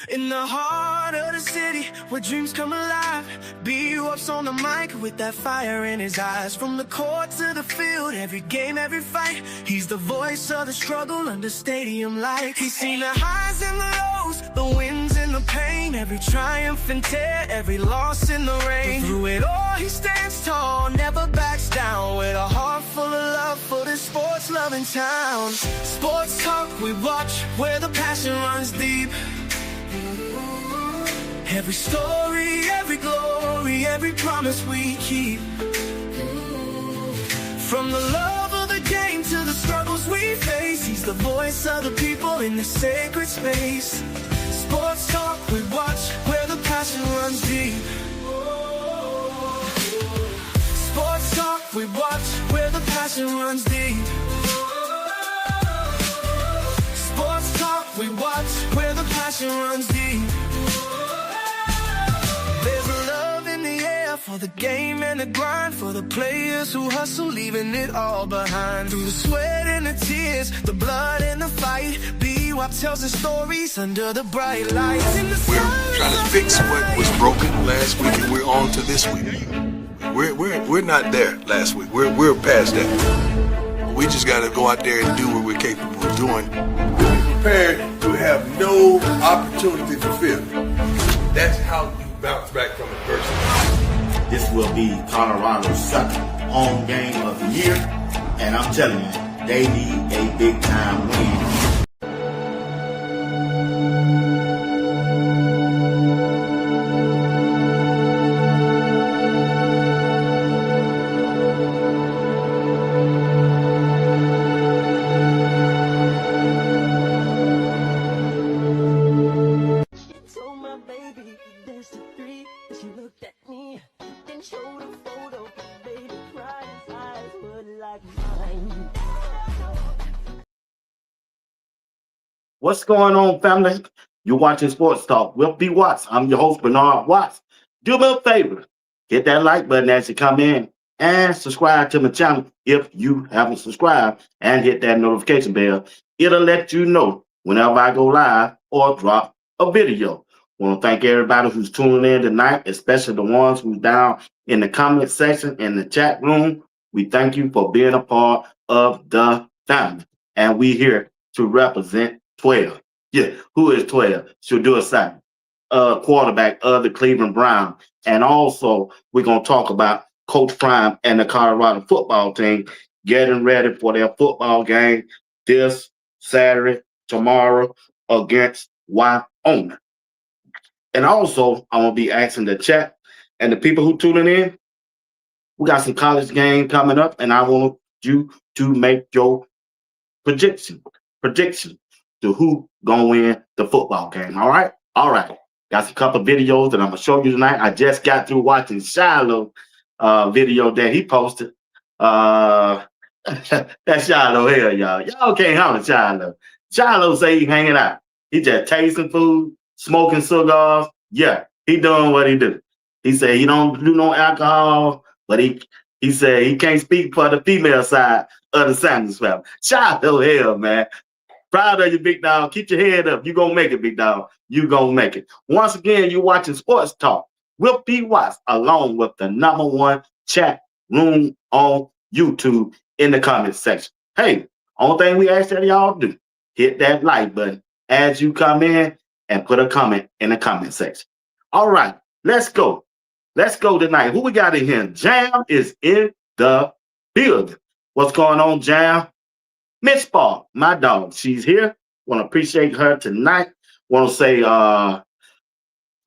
In the heart of the city, where dreams come alive, BWatts on the mic with that fire in his eyes. From the court to the field, every game, every fight, he's the voice of the struggle under stadium lights. He's seen the highs and the lows, the wins and the pain, every triumph and tear, every loss in the rain. But through it all, he stands tall, never backs down, with a heart full of love for this sports-loving town. Sports talk we watch, where the passion runs deep. Every story, every glory, every promise we keep. From the love of the game to the struggles we face, he's the voice of the people in this sacred space. Sports talk we watch, where the passion runs deep. Sports talk we watch, where the passion runs deep. Sports talk we watch, where the passion runs deep. There's a love in the air for the game and the grind, for the players who hustle, leaving it all behind. Through the sweat and the tears, the blood and the fight, BWatts tells the stories under the bright lights. We're trying to fix what was broken last week, and we're on to this week. We're not there last week. We're past that. We just got to go out there and do what we're capable of doing. Be prepared to have no opportunity to fail. That's how you bounce back from adversity. This will be Colorado's second home game of the year, and I'm telling you, they need a big time win. What's going on, family? You're watching Sports Talk with BWatts. I'm your host, Bernard Watts. Do me a favor, hit that like button as you come in and subscribe to my channel if you haven't subscribed, and hit that notification bell. It'll let you know whenever I go live or drop a video. I want to thank everybody who's tuning in tonight, especially the ones who's down in the comment section in the chat room. We thank you for being a part of the family, and we here to represent 12. Yeah, who is 12? Shedeur Simon, quarterback of the Cleveland Browns. And also, we're going to talk about Coach Prime and the Colorado football team getting ready for their football game this Saturday, tomorrow, against Wyoming. And also, I'm going to be asking the chat and the people who tuning in, we got some college game coming up, and I want you to make your prediction to who gonna win the football game. All right. Got a couple of videos that I'm gonna show you tonight. I just got through watching Shiloh video that he posted. That's Shiloh here, y'all. Y'all can't handle Shiloh. Shiloh say he hanging out. He just tasting food, smoking cigars. Yeah, he doing what he do. He said he don't do no alcohol, but he said he can't speak for the female side of the Sanders family. Shiloh here, man. Proud of you, big dog. Keep your head up. You gonna make it, big dog. You gonna make it. Once again, you're watching Sports Talk with BWatts, along with the #1 chat room on YouTube in the comment section. Hey, only thing we ask that y'all do, hit that like button as you come in and put a comment in the comment section. All right, let's go. Let's go tonight. Who we got in here? Jam is in the building. What's going on, Jam? Miss Ball, my dog, she's here. Want to appreciate her tonight. Want to say, want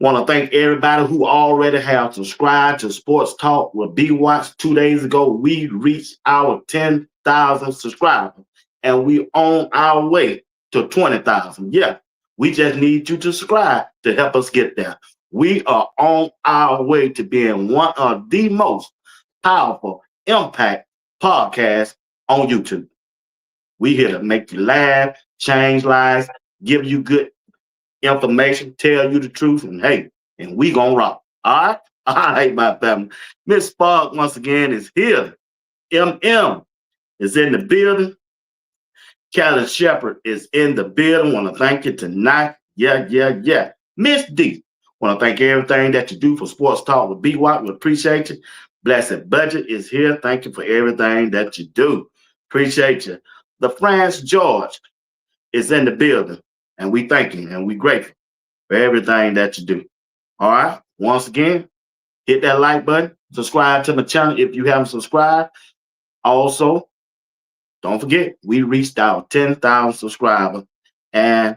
to thank everybody who already have subscribed to Sports Talk with BWatts. 2 days ago, we reached our 10,000 subscribers, and we on our way to 20,000. Yeah, we just need you to subscribe to help us get there. We are on our way to being one of the most powerful impact podcasts on YouTube. We here to make you laugh, change lives, give you good information, tell you the truth, and hey, and we gonna rock. All right, my family. Miss Spark once again is here. MM is in the building. Callie Shepard is in the building. Want to thank you tonight. Yeah. Miss D, want to thank everything that you do for Sports Talk with BWatts. We appreciate you. Blessed Budget is here. Thank you for everything that you do. Appreciate you. The France George is in the building, and we thank you and we grateful for everything that you do. All right. Once again, hit that like button. Subscribe to my channel if you haven't subscribed. Also, don't forget, we reached our 10,000 subscribers, and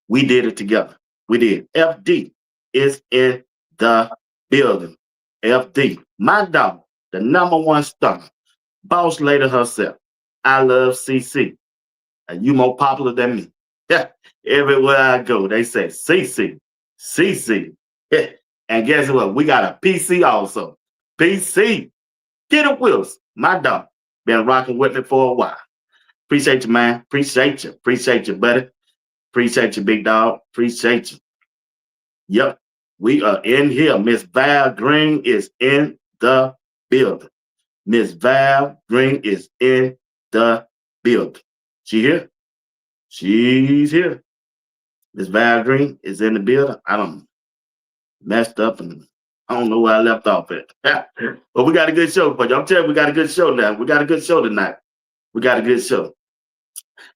we did it together. We did. FD is in the building. FD, my dog, the #1 star, boss lady herself. I love CC. And you more popular than me. Yeah. Everywhere I go, they say CC, CC. Yeah. And guess what? We got a PC also. PC. Get it, Wills. My dog. Been rocking with me for a while. Appreciate you, man. Appreciate you. Appreciate you, buddy. Appreciate you, big dog. Appreciate you. Yep. We are in here. Miss Val Green is in the building. Miss Val Green is in the building. She here? She's here. Miss Val Green is in the building. I don't messed up and I don't know where I left off at. But we got a good show for you. I'm telling you, we got a good show now. We got a good show tonight. We got a good show.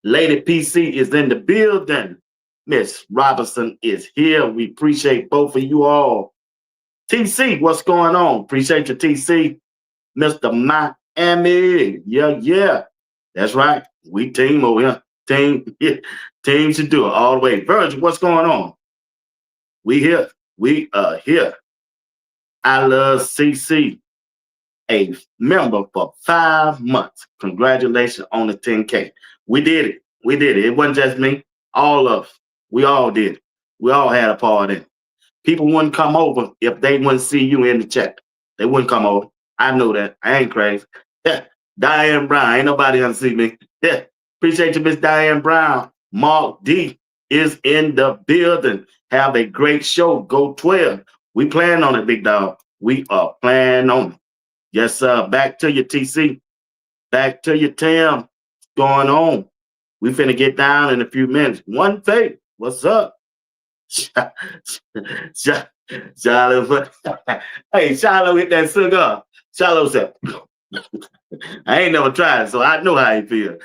Lady PC is in the building. Miss Robinson is here. We appreciate both of you all. TC, what's going on? Appreciate you, TC. Mr. Miami. Yeah. That's right. We team over here. Team should do it all the way. Virgil, what's going on? We here. We are here. I love CC, a member for 5 months. Congratulations on the 10K. We did it. We did it. It wasn't just me. All of us. We all did it. We all had a part in it. People wouldn't come over if they wouldn't see you in the chat. They wouldn't come over. I know that. I ain't crazy. Yeah. Diane Brown. Ain't nobody gonna see me. Yeah. Appreciate you, Miss Diane Brown. Mark D is in the building. Have a great show. Go 12. We plan on it, big dog. We are planning on it. Yes, sir. Back to you, TC. Back to you, Tim. What's going on? We finna get down in a few minutes. One thing. What's up? Shiloh. Hey, Shiloh hit that cigar. Shiloh said, I ain't never tried, so I know how he feel.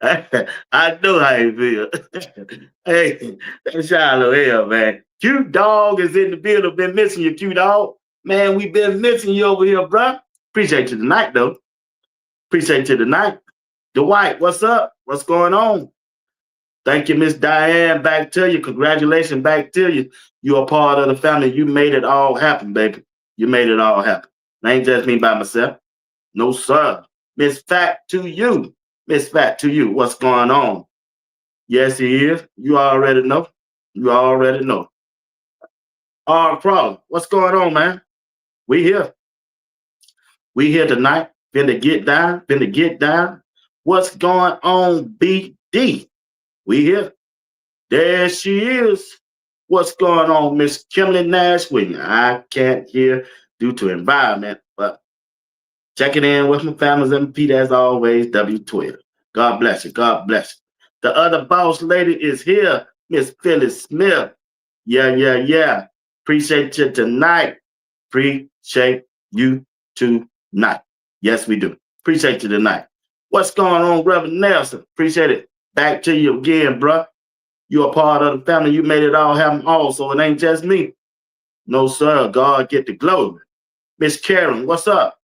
I know how he feel. Hey, that's Shiloh here, man. Cute dog is in the building. Been missing you, cute dog. Man, we been missing you over here, bro. Appreciate you tonight, though. Appreciate you tonight. Dwight, what's up? What's going on? Thank you, Miss Diane. Back to you. Congratulations, back to you. You're a part of the family. You made it all happen, baby. You made it all happen. It ain't just me by myself. No, sir. Miss Fat to you. Miss Fat to you. What's going on? Yes, he is. You already know. You already know. Problem. What's going on, man? We here. We here tonight. Finna get down. Finna get down. What's going on, BD? We here. There she is. What's going on, Miss Kimberly Nash Williams? I can't hear due to environment, but checking in with my family's MP as always, W12. God bless you. God bless you. The other boss lady is here, Miss Phyllis Smith. Yeah. Appreciate you tonight. Appreciate you tonight. Yes, we do. Appreciate you tonight. What's going on, Reverend Nelson? Appreciate it. Back to you again, bruh. You're a part of the family. You made it all happen also. It ain't just me. No, sir. God get the glory. Miss Karen, what's up?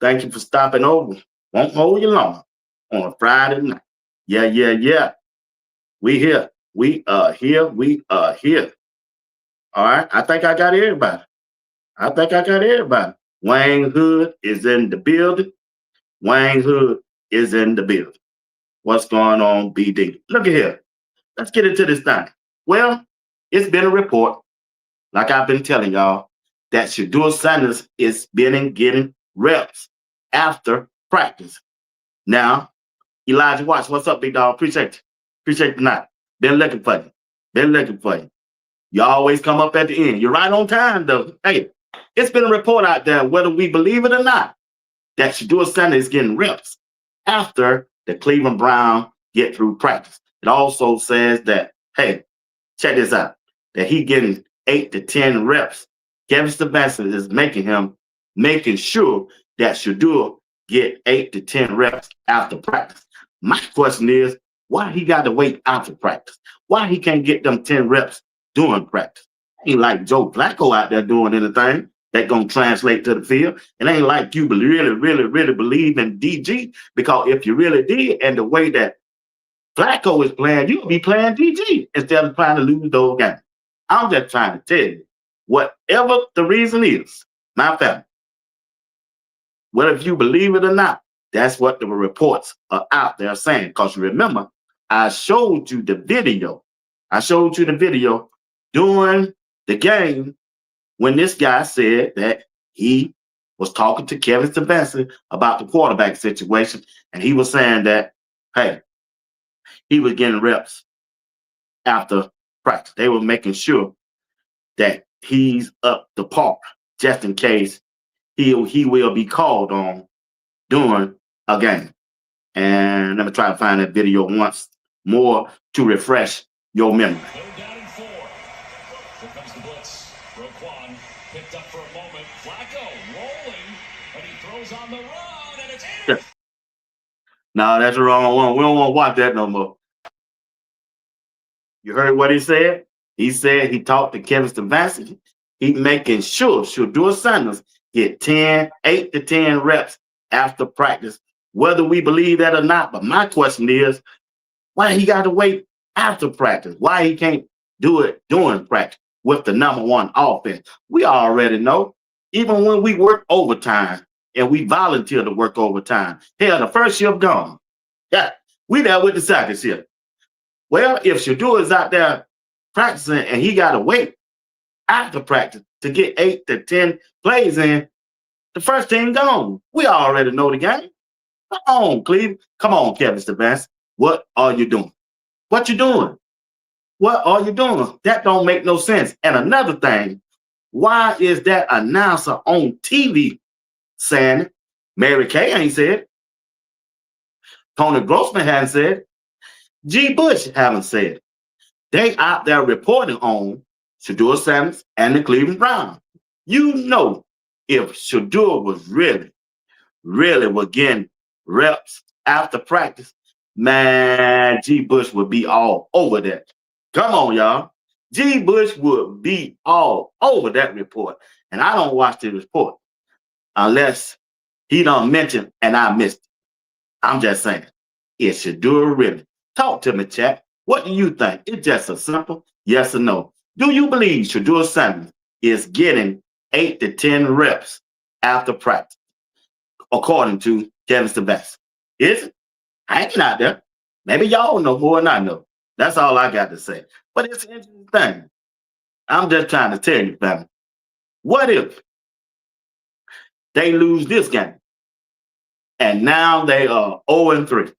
Thank you for stopping over. Won't hold you long on a Friday night. Yeah. We here. We are here. We are here. All right. I think I got everybody. Wayne Hood is in the building. Wayne Hood is in the building. What's going on, BD? Look at here. Let's get into this thing. Well, it's been a report, like I've been telling y'all, that Shedeur Sanders is getting reps after practice. Now, Elijah Watts, what's up, big dog? Appreciate you. Appreciate the night. Been looking for you. You always come up at the end. You're right on time, though. Hey, it's been a report out there, whether we believe it or not, that Shedeur Sanders is getting reps after the Cleveland Browns get through practice. It also says that, hey, check this out. that he getting 8 to 10 reps. Kevin Stefanski is making sure that Shedeur get 8 to 10 reps after practice. My question is, why he got to wait after practice? Why he can't get them 10 reps during practice? Ain't like Joe Flacco out there doing anything that gonna translate to the field. It ain't like you really believe in DG, because if you really did, and the way that Flacco is playing, you'll be playing DG instead of trying to lose those games. I'm just trying to tell you, whatever the reason is, my family, whether if you believe it or not, that's what the reports are out there saying. Because remember, I showed you the video. I showed you the video during the game when this guy said that he was talking to Kevin Stefanski about the quarterback situation, and he was saying that, hey, he was getting reps after practice. They were making sure that he's up to par just in case he will be called on during a game. And let me try to find that video once more to refresh your memory. They're down in 4. Here comes the blitz. Roquan picked up for a moment. Flacco rolling, and he throws on the run, and it's in. No, that's the wrong one. We don't want to watch that no more. You heard what he said? He said he talked to Kevin Stefanski. He making sure Shedeur Sanders get 8 to 10 reps after practice, whether we believe that or not. But my question is, why he got to wait after practice? Why he can't do it during practice with the #1 offense? We already know. Even when we work overtime and we volunteer to work overtime, hell, the first shift gone. Yeah, we there with the second shift. Well, if Shedeur is out there practicing and he got to wait after practice to get 8 to 10 plays in, the first team gone. We already know the game. Come on, Cleveland. Come on, Kevin Stefanski. What are you doing? What you doing? What are you doing? That don't make no sense. And another thing, why is that announcer on TV saying it? Mary Kay ain't said it. Tony Grossman hasn't said it. G. Bush haven't said it. They out there reporting on Shedeur Sanders and the Cleveland Browns. You know, if Shedeur was really was getting reps after practice, man, G. Bush would be all over that. Come on, y'all. G. Bush would be all over that report. And I don't watch the report unless he don't mention and I missed it. I'm just saying, is Shedeur really? Talk to me, chat. What do you think? It's just a simple yes or no. Do you believe Shedeur Sanders is getting 8 to 10 reps after practice, according to Kevin Stefanski? Is it? I ain't out there. Maybe y'all know more than I know. That's all I got to say. But it's an interesting thing. I'm just trying to tell you, family. What if they lose this game and now they are 0-3?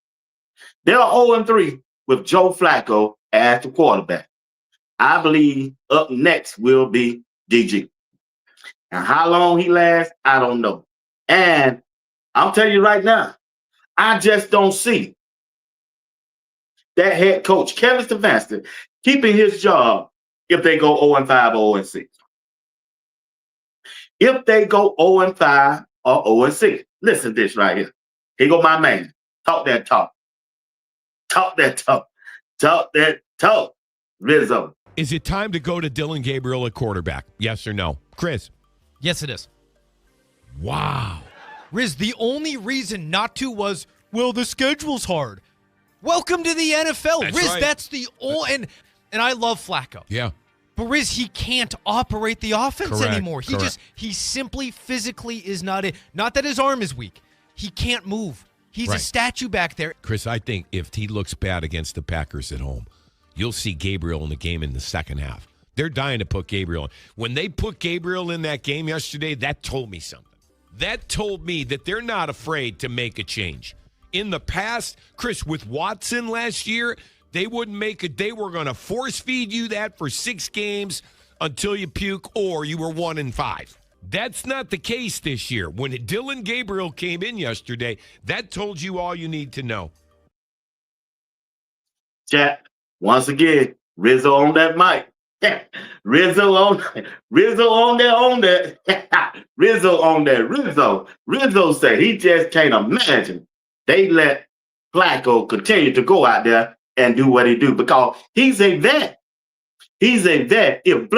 They are 0-3 with Joe Flacco as the quarterback. I believe up next will be DG. And how long he lasts, I don't know. And I'll tell you right now, I just don't see that head coach, Kevin Stefanski, keeping his job if they go 0-5 or 0-6. If they go 0-5 or 0-6, listen to this right here. Here go my man. Talk that talk. Talk that talk. Talk that talk. Rizzo. Is it time to go to Dillon Gabriel at quarterback? Yes or no? Chris? Yes, it is. Wow. Riz, the only reason not to was, well, the schedule's hard. Welcome to the NFL. That's Riz, right. that's the and I love Flacco. Yeah. But Riz, he can't operate the offense Correct, anymore. He simply physically is not it. Not that his arm is weak. He can't move. He's Right. a statue back there. Chris, I think if he looks bad against the Packers at home, you'll see Gabriel in the game in the second half. They're dying to put Gabriel in. When they put Gabriel in that game yesterday, that told me something. That told me that they're not afraid to make a change. In the past, Chris, with Watson last year, they wouldn't make it. They were going to force feed you that for 6 games until you puke or you were 1-5. That's not the case this year. When Dillon Gabriel came in yesterday, that told you all you need to know. Chat, once again, Rizzo on that mic. Rizzo on that. Rizzo on that. Rizzo said he just can't imagine they let Flacco continue to go out there and do what he do because he's a vet. He's a vet. If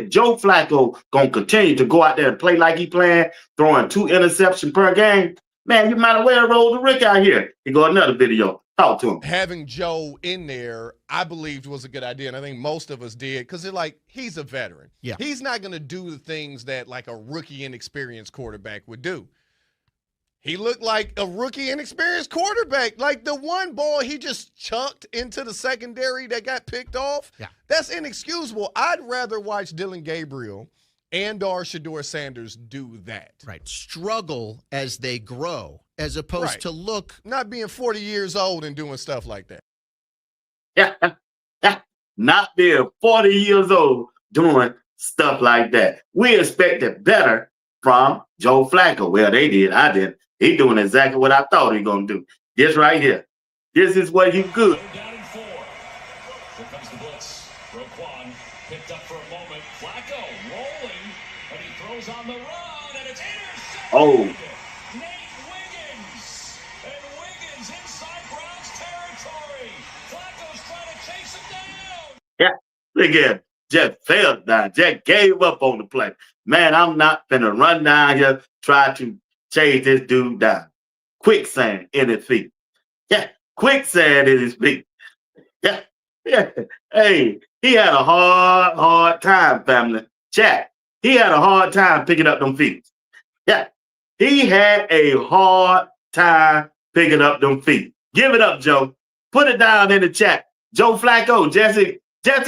Joe Flacco gonna continue to go out there and play like he playing, throwing 2 interceptions per game, man, you might as well roll the Rick out here. He got another video. Talk to him. Having Joe in there, I believed was a good idea, and I think most of us did because he's a veteran. Yeah. He's not going to do the things that like a rookie inexperienced quarterback would do. He looked like a rookie inexperienced quarterback. Like the one ball he just chucked into the secondary that got picked off. Yeah. That's inexcusable. I'd rather watch Dylan Gabriel and/or Shedeur Sanders do that. Right. Struggle as they grow, as opposed Right. to look. Not being 40 years old and doing stuff like that. Not being 40 years old doing stuff like that. We expected better from Joe Flacco. Well, they did. I didn't. He doing exactly what I thought he gonna do. This right here. This is what he good. Third down and 4. Here comes the blitz. Roquan picked up for a moment. Flacco rolling, and he throws on the run, and it's intercepted. Oh. Nate Wiggins. And Wiggins inside Browns territory. Flacco's trying to chase him down. Yeah, look at him. Just fell down. Just gave up on the play. Man, I'm not finna run down here, try to chase this dude down. Quicksand in his feet. Yeah, quicksand in his feet. Yeah, yeah. Hey, he had a hard time, family. Chat. He had a hard time picking up them feet. Yeah, he had a hard time picking up them feet. Give it up, Joe. Put it down in the chat. Joe Flacco, just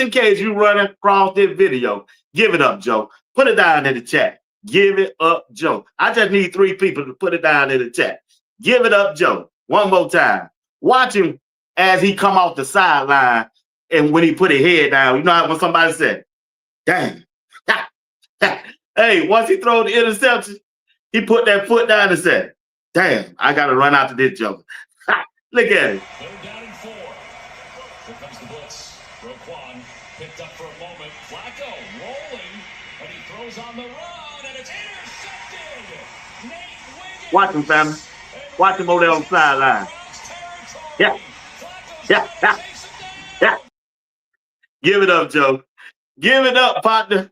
in case you run across this video, give it up, Joe. Put it down in the chat. Give it up, Joe. I just need 3 people to put it down in the chat. Give it up, Joe. One more time. Watch him as he come off the sideline and when he put his head down. You know how when somebody said, dang. Hey, once he throw the interception, he put that foot down and said, damn, I got to run out to this Joe. Look at it. Third down and 4. Here comes the blitz. Roquan picked up for a moment. Flacco rolling, and he throws on the run, and it's intercepted. Nate Wiggins. Watch him, family. Watch him over there on the sideline. Yeah. Yeah. Yeah. Yeah. Give it up, Joe. Give it up, partner.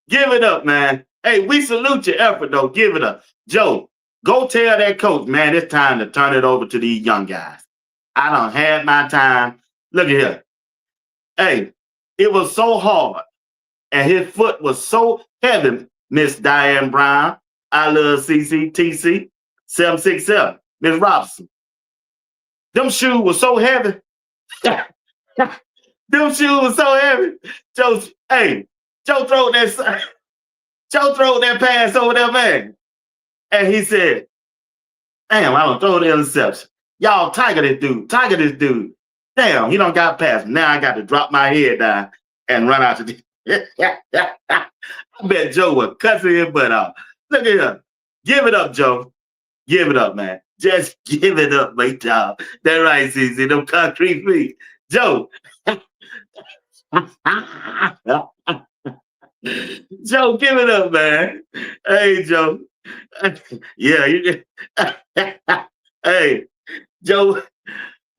Give it up, man. Hey, we salute your effort, though. Give it up. Joe, go tell that coach, man, it's time to turn it over to these young guys. I done had my time. Look at here. Hey, it was so hard, and his foot was so heavy, Miss Diane Brown. I love CCTC 767, Miss Robinson. Them shoes were so heavy. Them shoes were so heavy. Joe throw that pass over there, man. And he said, damn, I don't throw the interception. Y'all tiger this dude. Damn, he don't got past. Now I got to drop my head down and run out to the. I bet Joe was cussing his butt out. Look at him. Give it up, Joe. Give it up, man. Just give it up, my job. That right, CC, them concrete feet. Joe. Joe, give it up, man. Hey, Joe. Yeah, you. Hey, Joe,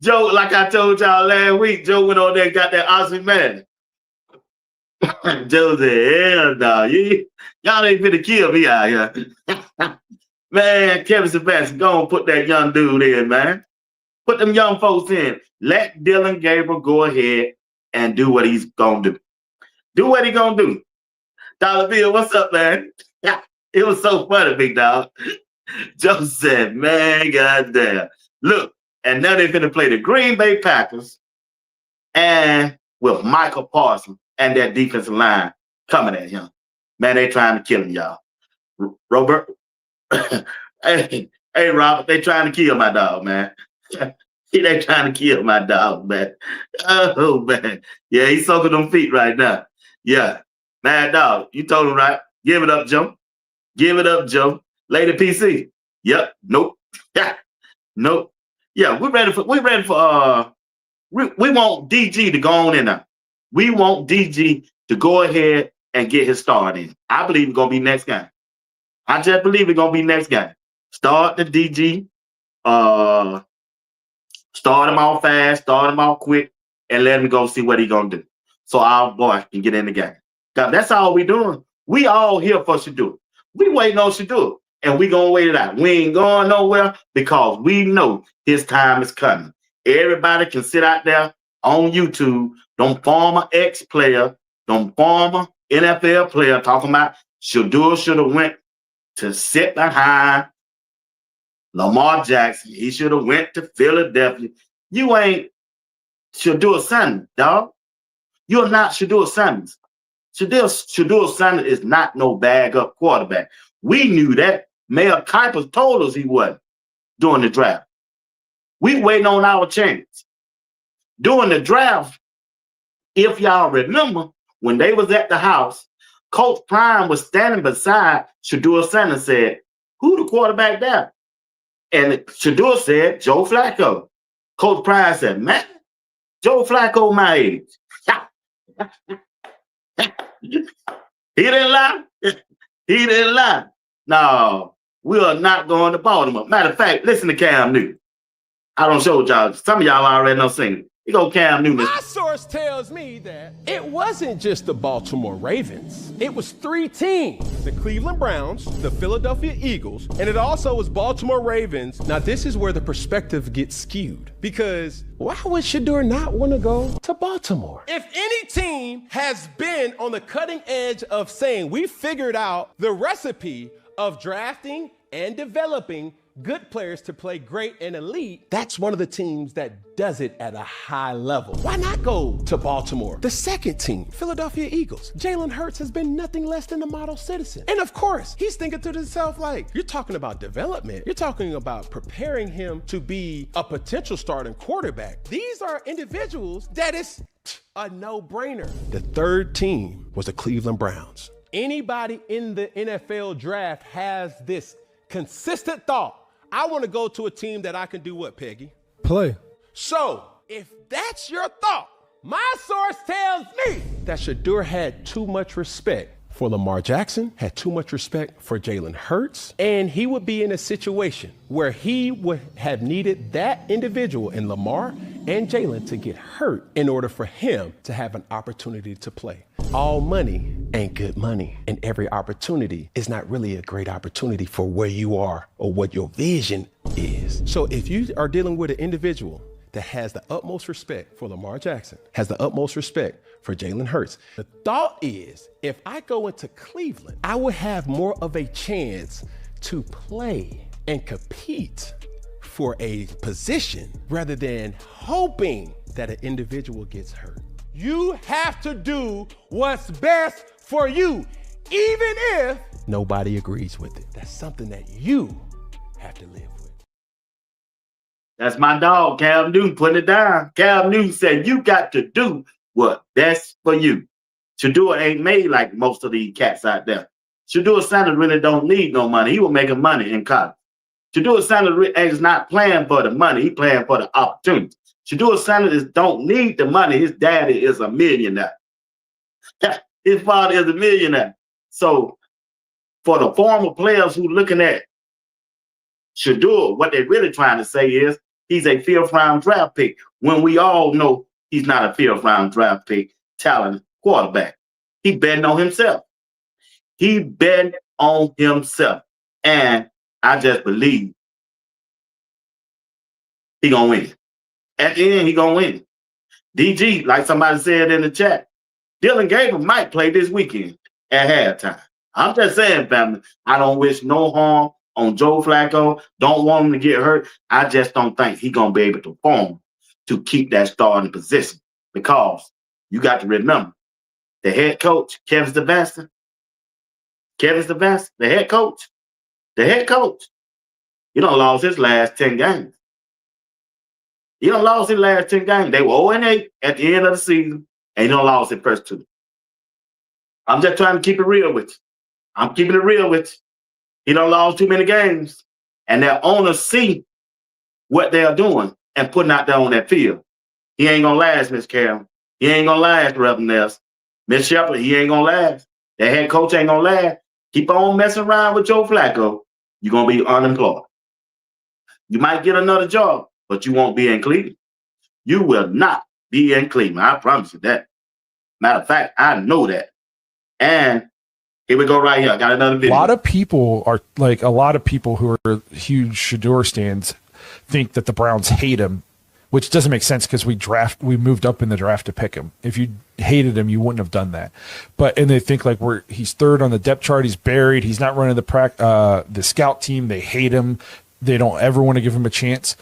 like I told y'all last week, Joe went on there and got that Aussie man. Joe said, hell no, y'all ain't finna kill me out here. Man, Kevin Sebastian, go and put that young dude in, man. Put them young folks in. Let Dylan Gabriel go ahead and do what he's gonna do. Do what he gonna do. Dollar Bill, what's up, man? It was so funny, big dog. Joe said, man, goddamn. Look, and now they're finna play the Green Bay Packers and with Michael Parsons and that defensive line coming at him. Man, they trying to kill him, y'all. Robert, hey, Robert, they trying to kill my dog, man. They trying to kill my dog, man. Oh, man. Yeah, he's soaking them feet right now. Yeah. Mad dog, you told him right. Give it up, Joe. Give it up, Joe. Lady PC. Yep. Nope. Yeah. Nope. Yeah, we ready for we want DG to go on in now. We want DG to go ahead and get his start in. I believe it's going to be next game. I just believe it's going to be next game. Start the DG, start him out fast, start him out quick, and let him go see what he's going to do. So our boy can get in the game. That's all we doing. We all here for Shedeur. We waiting on Shedeur, and we going to wait it out. We ain't going nowhere because we know his time is coming. Everybody can sit out there on YouTube, them former ex-player, them former NFL player talking about Shedeur should have went to sit behind Lamar Jackson. He should have went to Philadelphia. You ain't Shedeur Sanders, dog. You're not Shedeur Sanders. Shedeur Sanders is not no bag-up quarterback. We knew that. Mayor Kuiper told us he wasn't during the draft. We waiting on our chance. During the draft, if y'all remember, when they was at the house, Coach Prime was standing beside Shedeur Sanders, said, who the quarterback there? And Shedeur said, Joe Flacco. Coach Prime said, man, Joe Flacco my age. He didn't lie. He didn't lie. No, we are not going to Baltimore. Matter of fact, listen to Cam Newton. I don't show y'all. Some of y'all already know singing. You go Cam Newton. My source tells me that it wasn't just the Baltimore Ravens. It was 3 teams: the Cleveland Browns, the Philadelphia Eagles, and it also was Baltimore Ravens. Now, this is where the perspective gets skewed, because why would Shedeur not want to go to Baltimore? If any team has been on the cutting edge of saying we figured out the recipe of drafting and developing good players to play great and elite, that's one of the teams that does it at a high level. Why not go to Baltimore? The second team, Philadelphia Eagles. Jalen Hurts has been nothing less than a model citizen. And of course, he's thinking to himself, like, you're talking about development. You're talking about preparing him to be a potential starting quarterback. These are individuals that is a no-brainer. The third team was the Cleveland Browns. Anybody in the NFL draft has this consistent thought: I want to go to a team that I can do what, Peggy? Play. So, if that's your thought, my source tells me that Shedeur had too much respect for Lamar Jackson, had too much respect for Jalen Hurts, and he would be in a situation where he would have needed that individual in Lamar and Jalen to get hurt in order for him to have an opportunity to play. All money ain't good money, and every opportunity is not really a great opportunity for where you are or what your vision is. So if you are dealing with an individual that has the utmost respect for Lamar Jackson, has the utmost respect for Jalen Hurts, the thought is, if I go into Cleveland, I would have more of a chance to play and compete for a position rather than hoping that an individual gets hurt. You have to do what's best for you, even if nobody agrees with it. That's something that you have to live with. That's my dog, Cam Newton, putting it down. Cam Newton said, you got to do what best for you. Shedeur ain't made like most of these cats out there. Shedeur Sanders really don't need no money. He was making money in college. Shedeur Sanders is not playing for the money. He playing for the opportunity. Shedeur Sanders don't need the money. His daddy is a millionaire. His father is a millionaire. So for the former players who looking at Shedeur, what they're really trying to say is he's a fifth-round draft pick, when we all know he's not a fifth-round draft pick talent quarterback. He betting on himself. He bet on himself. And I just believe he gonna win. At the end, he gonna win. DG, like somebody said in the chat, Dylan Gabriel might play this weekend at halftime. I'm just saying, family, I don't wish no harm on Joe Flacco. Don't want him to get hurt. I just don't think he's gonna be able to perform to keep that starting position, because you got to remember the head coach, Kevin Stefanski, the head coach, he done lost his last 10 games. He done lost his last 10 games. They were 0-8 at the end of the season, and he done lost his first 2. I'm just trying to keep it real with you. I'm keeping it real with you. He done lost too many games, and their owners see what they're doing and putting out there on that field. He ain't gonna last, Miss Carol. He ain't gonna last, Reverend Ness. Miss Shepard, he ain't gonna last. That head coach ain't gonna last. Keep on messing around with Joe Flacco, you're gonna be unemployed. You might get another job, but you won't be in Cleveland. You will not be in Cleveland. I promise you that. Matter of fact, I know that. And here we go right here. I got another video. A lot of people who are huge Shedeur stands think that the Browns hate him, which doesn't make sense because we moved up in the draft to pick him. If you hated him, you wouldn't have done that. And they think like he's third on the depth chart. He's buried. He's not running the scout team. They hate him. They don't ever want to give him a chance.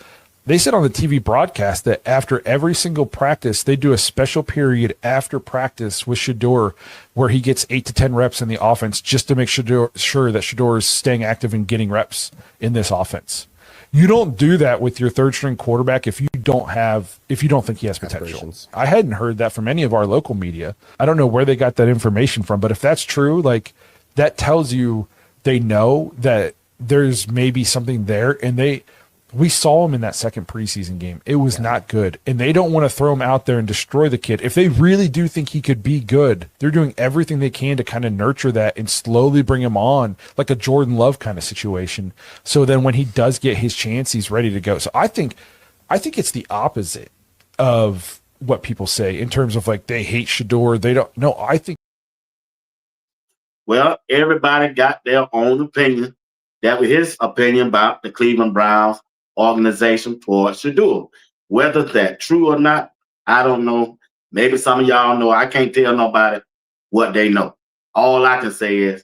They said on the TV broadcast that after every single practice, they do a special period after practice with Shedeur where he gets 8 to 10 reps in the offense just to make sure that Shedeur is staying active and getting reps in this offense. You don't do that with your third string quarterback if you don't think he has potential. I hadn't heard that from any of our local media. I don't know where they got that information from, but if that's true, like that tells you they know that there's maybe something there, and we saw him in that second preseason game. It was not good, and they don't want to throw him out there and destroy the kid. If they really do think he could be good, they're doing everything they can to kind of nurture that and slowly bring him on like a Jordan Love kind of situation. So then when he does get his chance, he's ready to go. So I think it's the opposite of what people say in terms of like they hate Shedeur. They don't. No, I think. Well, everybody got their own opinion. That was his opinion about the Cleveland Browns organization for Shedeur. Whether that's true or not, I don't know. Maybe some of y'all know. I can't tell nobody what they know. All I can say is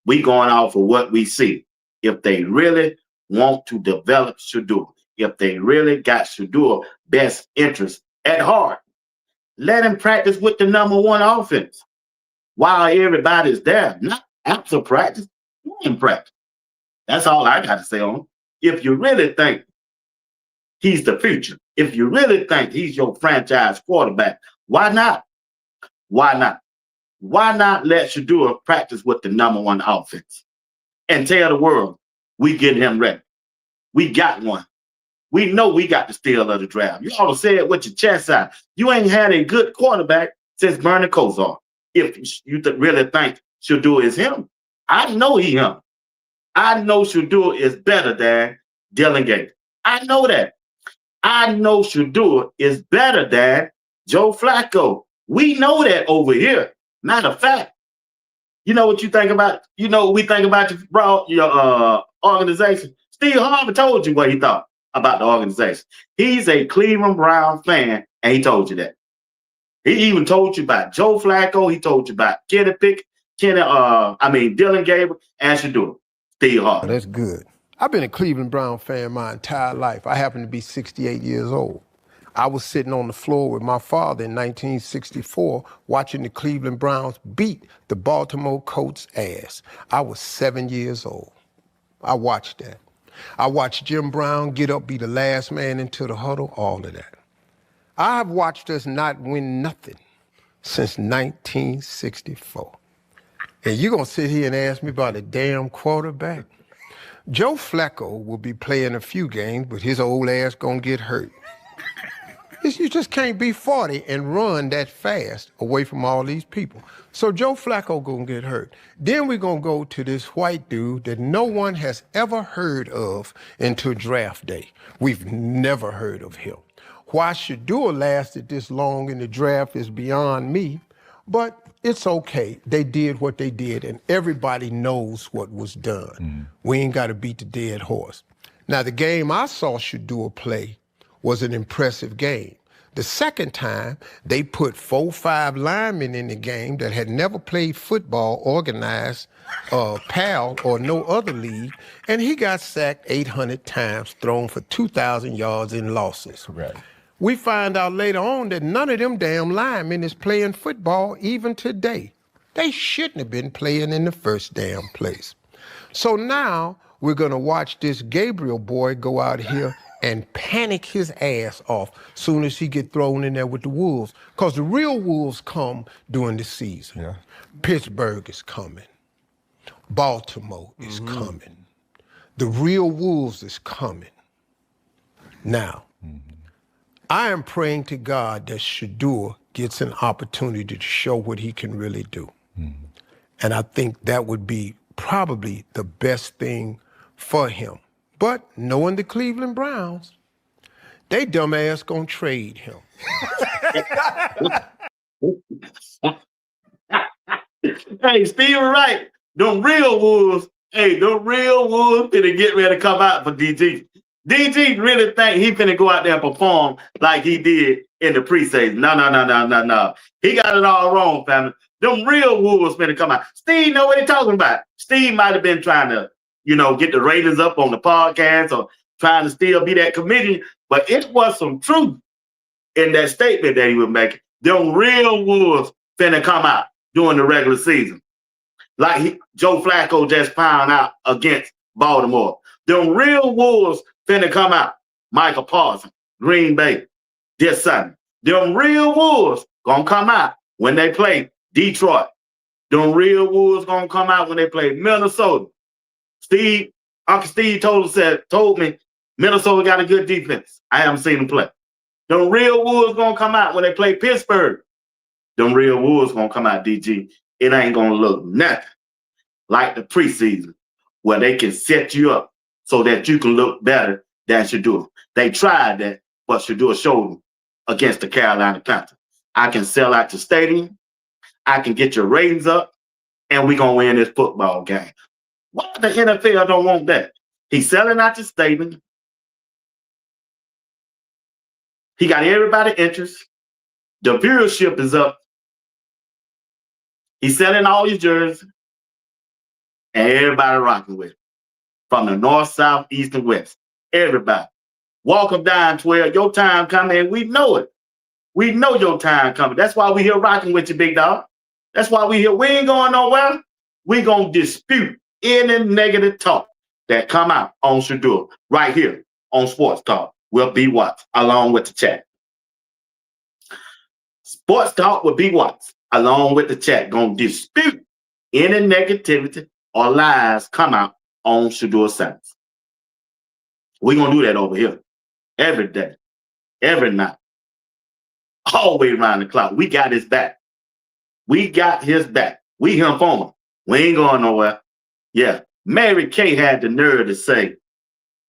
we going off of what we see. If they really want to develop Shedeur, if they really got Shedeur best interest at heart, let him practice with the number one offense while everybody's there. Not after practice, in practice. That's all I got to say on him. If you really think he's the future, if you really think he's your franchise quarterback, why not? Why not? Why not let Shedeur practice with the number one offense and tell the world we getting him ready? We got one. We know we got the steal of the draft. You ought to say it with your chest out. You ain't had a good quarterback since Bernie Kosar. If you really think Shedeur is him, I know he him. I know Shedeur is better than Dylan Gabriel. I know that. I know Shedeur is better than Joe Flacco. We know that over here. Matter of fact, you know what you think about? You know what we think about your organization? Steve Harvey told you what he thought about the organization. He's a Cleveland Brown fan, and he told you that. He even told you about Joe Flacco. He told you about Dylan Gabriel and Shedeur. Steve Harvey. That's good. I've been a Cleveland Brown fan my entire life. I happen to be 68 years old. I was sitting on the floor with my father in 1964 watching the Cleveland Browns beat the Baltimore Colts' ass. I was 7 years old. I watched that. I watched Jim Brown get up, be the last man into the huddle, all of that. I've watched us not win nothing since 1964. And you're going to sit here and ask me about a damn quarterback? Joe Flacco will be playing a few games, but his old ass going to get hurt. You just can't be 40 and run that fast away from all these people. So Joe Flacco going to get hurt. Then we're going to go to this white dude that no one has ever heard of until draft day. We've never heard of him. Why Shedeur lasted this long in the draft is beyond me, but it's okay. They did what they did, and everybody knows what was done. We ain't got to beat the dead horse. Now, the game I saw Shedeur play was an impressive game. The second time, they put 4-5 linemen in the game that had never played football, organized, PAL, or no other league, and he got sacked 800 times, thrown for 2,000 yards in losses. Right. We find out later on that none of them damn linemen is playing football even today. They shouldn't have been playing in the first damn place. So now we're going to watch this Gabriel boy go out here and panic his ass off soon as he get thrown in there with the Wolves. Because the real Wolves come during the season. Yeah. Pittsburgh is coming. Baltimore is coming. The real Wolves is coming. Now, I am praying to God that Shedeur gets an opportunity to show what he can really do. And I think that would be probably the best thing for him. But knowing the Cleveland Browns, they dumbass gonna trade him. Hey, Steve, right. Them real wolves, finna get ready to come out for DG. DG really think he finna go out there and perform like he did in the preseason. No. He got it all wrong, family. Them real wolves finna come out. Steve know what he talking about. Steve might have been trying to, get the ratings up on the podcast or trying to still be that comedian, but it was some truth in that statement that he was making. Them real wolves finna come out during the regular season. Like Joe Flacco just found out against Baltimore. Them real wolves finna come out. Michael Parsons, Green Bay, this Sunday. Them real wolves gonna come out when they play Detroit. Them real wolves gonna come out when they play Minnesota. Uncle Steve told me Minnesota got a good defense. I haven't seen them play. Them real wolves gonna come out when they play Pittsburgh. Them real wolves gonna come out, DG. It ain't gonna look nothing like the preseason where they can set you up so that you can look better than Shedeur. They tried that, but Shedeur showed them against the Carolina Panthers. I can sell out the stadium. I can get your ratings up, and we're going to win this football game. Why the NFL don't want that? He's selling out the stadium. He got everybody interest. The viewership is up. He's selling all his jerseys, and everybody rocking with it. From the north, south, east, and west. Everybody. Walk them down, 12. Your time coming, we know it. We know your time coming. That's why we here rocking with you, big dog. That's why we here. We ain't going nowhere. We going to dispute any negative talk that come out on Shedeur right here on Sports Talk with BWatts, along with the chat. Sports Talk with BWatts, along with the chat, going to dispute any negativity or lies come out on Shedeur Sanders. We're going to do that over here every day, every night, always around the clock. We got his back. We got his back. We him for him. We ain't going nowhere. Yeah. Mary Kay had the nerve to say,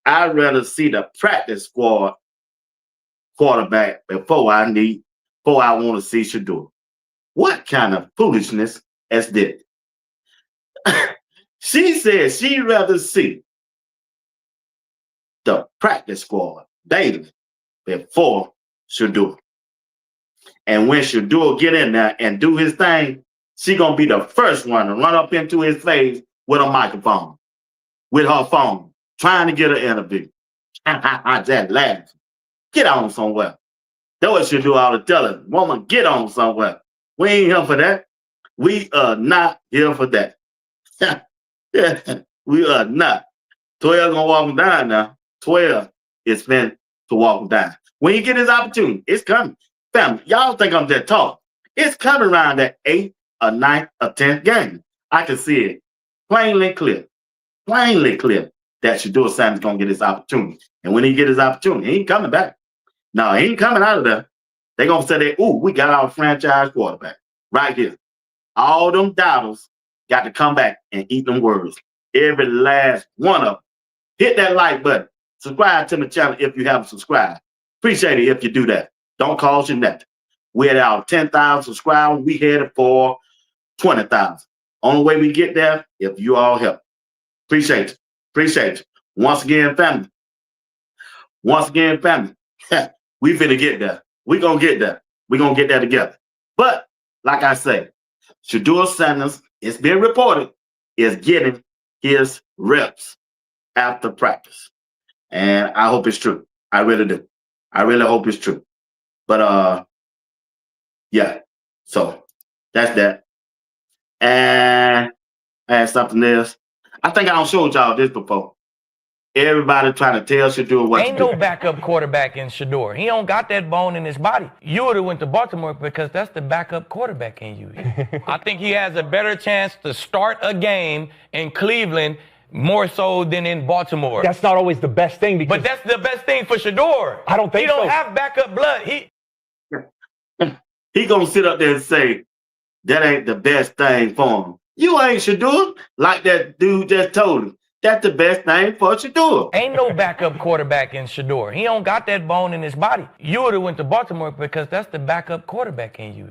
I'd rather see the practice squad quarterback before I want to see Shedeur. What kind of foolishness is this? She said she'd rather see the practice squad daily before Shedeur. And when Shedeur get in there and do his thing, she gonna be the first one to run up into his face with a microphone, with her phone, trying to get an interview. I just laugh. Get on somewhere. That's what Shedeur ought to tell us. Woman, get on somewhere. We ain't here for that. We are not here for that. We are not. 12 gonna walk him down now. 12 is meant to walk him down. When he get his opportunity, it's coming. Family, y'all think I'm just talking. It's coming around that 8th or 9th or 10th game. I can see it plainly clear that Shedeur Sanders gonna get his opportunity. And when he get his opportunity, he ain't coming back. No, he ain't coming out of there. They gonna say that, ooh, we got our franchise quarterback right here. All them doubters got to come back and eat them words. Every last one of them. Hit that like button. Subscribe to the channel if you haven't subscribed. Appreciate it if you do that. Don't cost you nothing. We're at our 10,000 subscribers. We headed for 20,000. Only way we get there, if you all help. Appreciate you. Appreciate you. Once again, family. We finna get there. We gonna get there. We gonna get there together. But, like I say, Shedeur Sanders, it's been reported, is getting his reps after practice. And I hope it's true. I really do. I really hope it's true. But, yeah. So, that's that. And something else. I think I don't showed y'all this before. Everybody trying to tell Shedeur what Ain't to do. no backup quarterback in Shedeur. He don't got that bone in his body. You would have went to Baltimore because that's the backup quarterback in you. I think he has a better chance to start a game in Cleveland more so than in Baltimore. That's not always the best thing. Because But that's the best thing for Shedeur. I don't think he don't so. have backup blood. He gonna sit up there and say that ain't the best thing for him. You ain't Shedeur, like that dude just told him. That's the best thing for Shedeur. Ain't no backup quarterback in Shedeur. He don't got that bone in his body. You would have went to Baltimore because that's the backup quarterback in you.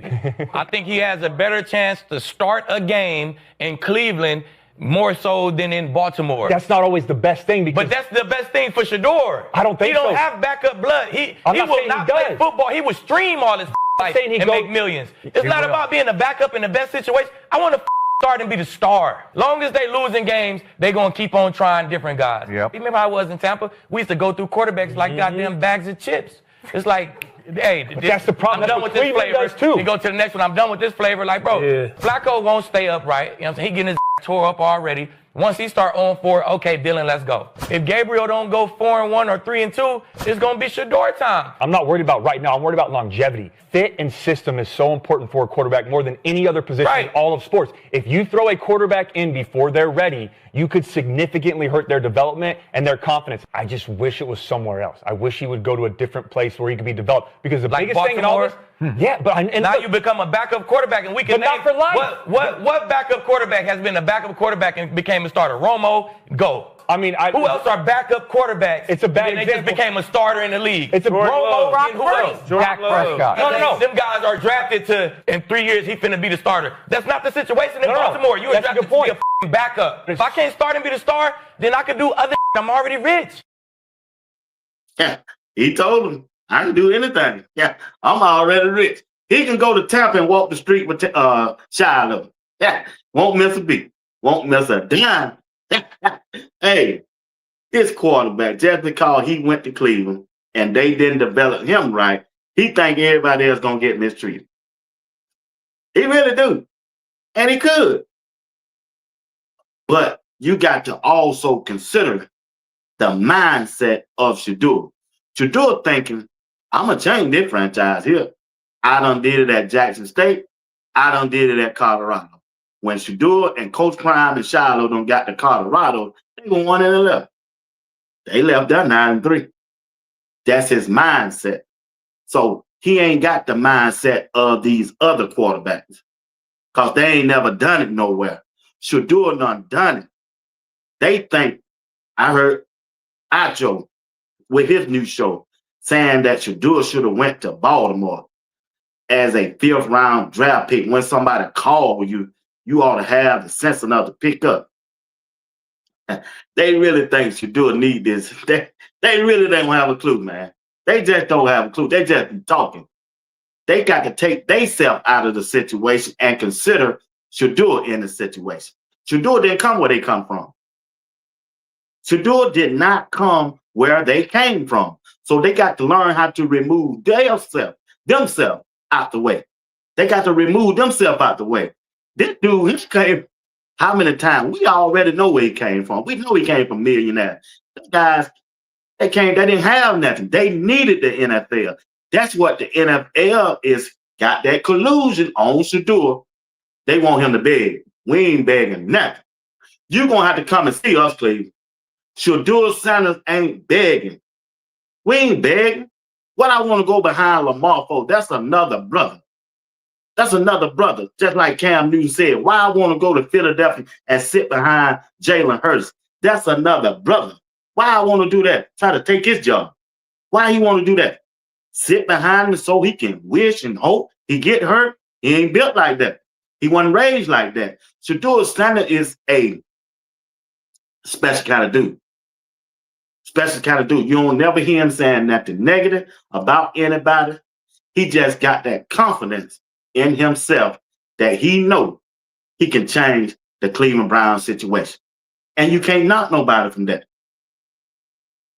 I think he has a better chance to start a game in Cleveland more so than in Baltimore. That's not always the best thing. But that's the best thing for Shedeur. I don't think he don't so. have backup blood. He will not he play football. He will stream all his life and make millions. It's not about being a backup in the best situation. I want to start and be the star. Long as they losing games, they gonna keep on trying different guys. Yep. Remember how I was in Tampa? We used to go through quarterbacks like goddamn bags of chips. It's like, hey, that's the problem. I'm done with this flavor. Too. You go to the next one. I'm done with this flavor. Like, bro, Flacco gonna stay upright. You know what I'm saying? He getting his tore up already. Once he start on 4, okay, Dylan, let's go. If Gabriel don't go 4-1 or 3-2, it's gonna be Shedeur time. I'm not worried about right now. I'm worried about longevity. Fit and system is so important for a quarterback more than any other position in all of sports. If you throw a quarterback in before they're ready, you could significantly hurt their development and their confidence. I just wish it was somewhere else. I wish he would go to a different place where he could be developed. Because the biggest thing in all this, now you become a backup quarterback, and we can not for life. What backup quarterback has been a backup quarterback and became a starter? Romo, go. I mean, who else are backup quarterbacks? It's a bad example. They just example. became a starter in the league. It's a Romo and who else? Dak Prescott. No. Them guys are drafted to, in 3 years, he finna be the starter. That's not the situation in Baltimore. You were drafted to be a f***ing backup. If I can't start and be the star, then I can do other I'm already rich. Yeah, he told him, I can do anything. Yeah, I'm already rich. He can go to Tampa and walk the street with Shiloh. Yeah, won't miss a beat. Won't miss a dime. Hey, this quarterback, just because he went to Cleveland and they didn't develop him right, he think everybody else gonna get mistreated. He really do. And he could. But you got to also consider the mindset of Shedeur. Shedeur thinking, I'm gonna change this franchise here. I done did it at Jackson State. I done did it at Colorado. When Shedeur and Coach Prime and Shiloh done got to Colorado, they went 1-11. They left there 9-3. That's his mindset. So he ain't got the mindset of these other quarterbacks because they ain't never done it nowhere. Shedeur done it. They think, I heard Acho with his new show saying that Shedeur should have went to Baltimore as a 5th round draft pick. When somebody call you, you ought to have the sense enough to pick up. They really think Shedeur need this. They really don't have a clue, man. They just don't have a clue. They just be talking. They got to take themselves out of the situation and consider Shedeur in the situation. Shedeur didn't come where they come from. Shedeur did not come where they came from. So they got to learn how to remove themselves out the way. They got to remove themselves out the way. This dude, he came, how many times? We already know where he came from. We know he came from millionaires. Those guys, they didn't have nothing. They needed the NFL. That's what the NFL is, got that collusion on Shedeur. They want him to beg. We ain't begging nothing. You're going to have to come and see us, Cleveland. Shedeur Sanders ain't begging. We ain't begging. What I want to go behind Lamar for, that's another brother. That's another brother. Just like Cam Newton said, why I want to go to Philadelphia and sit behind Jalen Hurts. That's another brother. Why I want to do that? Try to take his job. Why he want to do that? Sit behind him so he can wish and hope he get hurt. He ain't built like that. He wasn't raised like that. Shedeur Sanders is a special kind of dude. Special kind of dude. You don't never hear him saying nothing negative about anybody. He just got that confidence in himself that he know he can change the Cleveland Browns situation. And you can't knock nobody from that.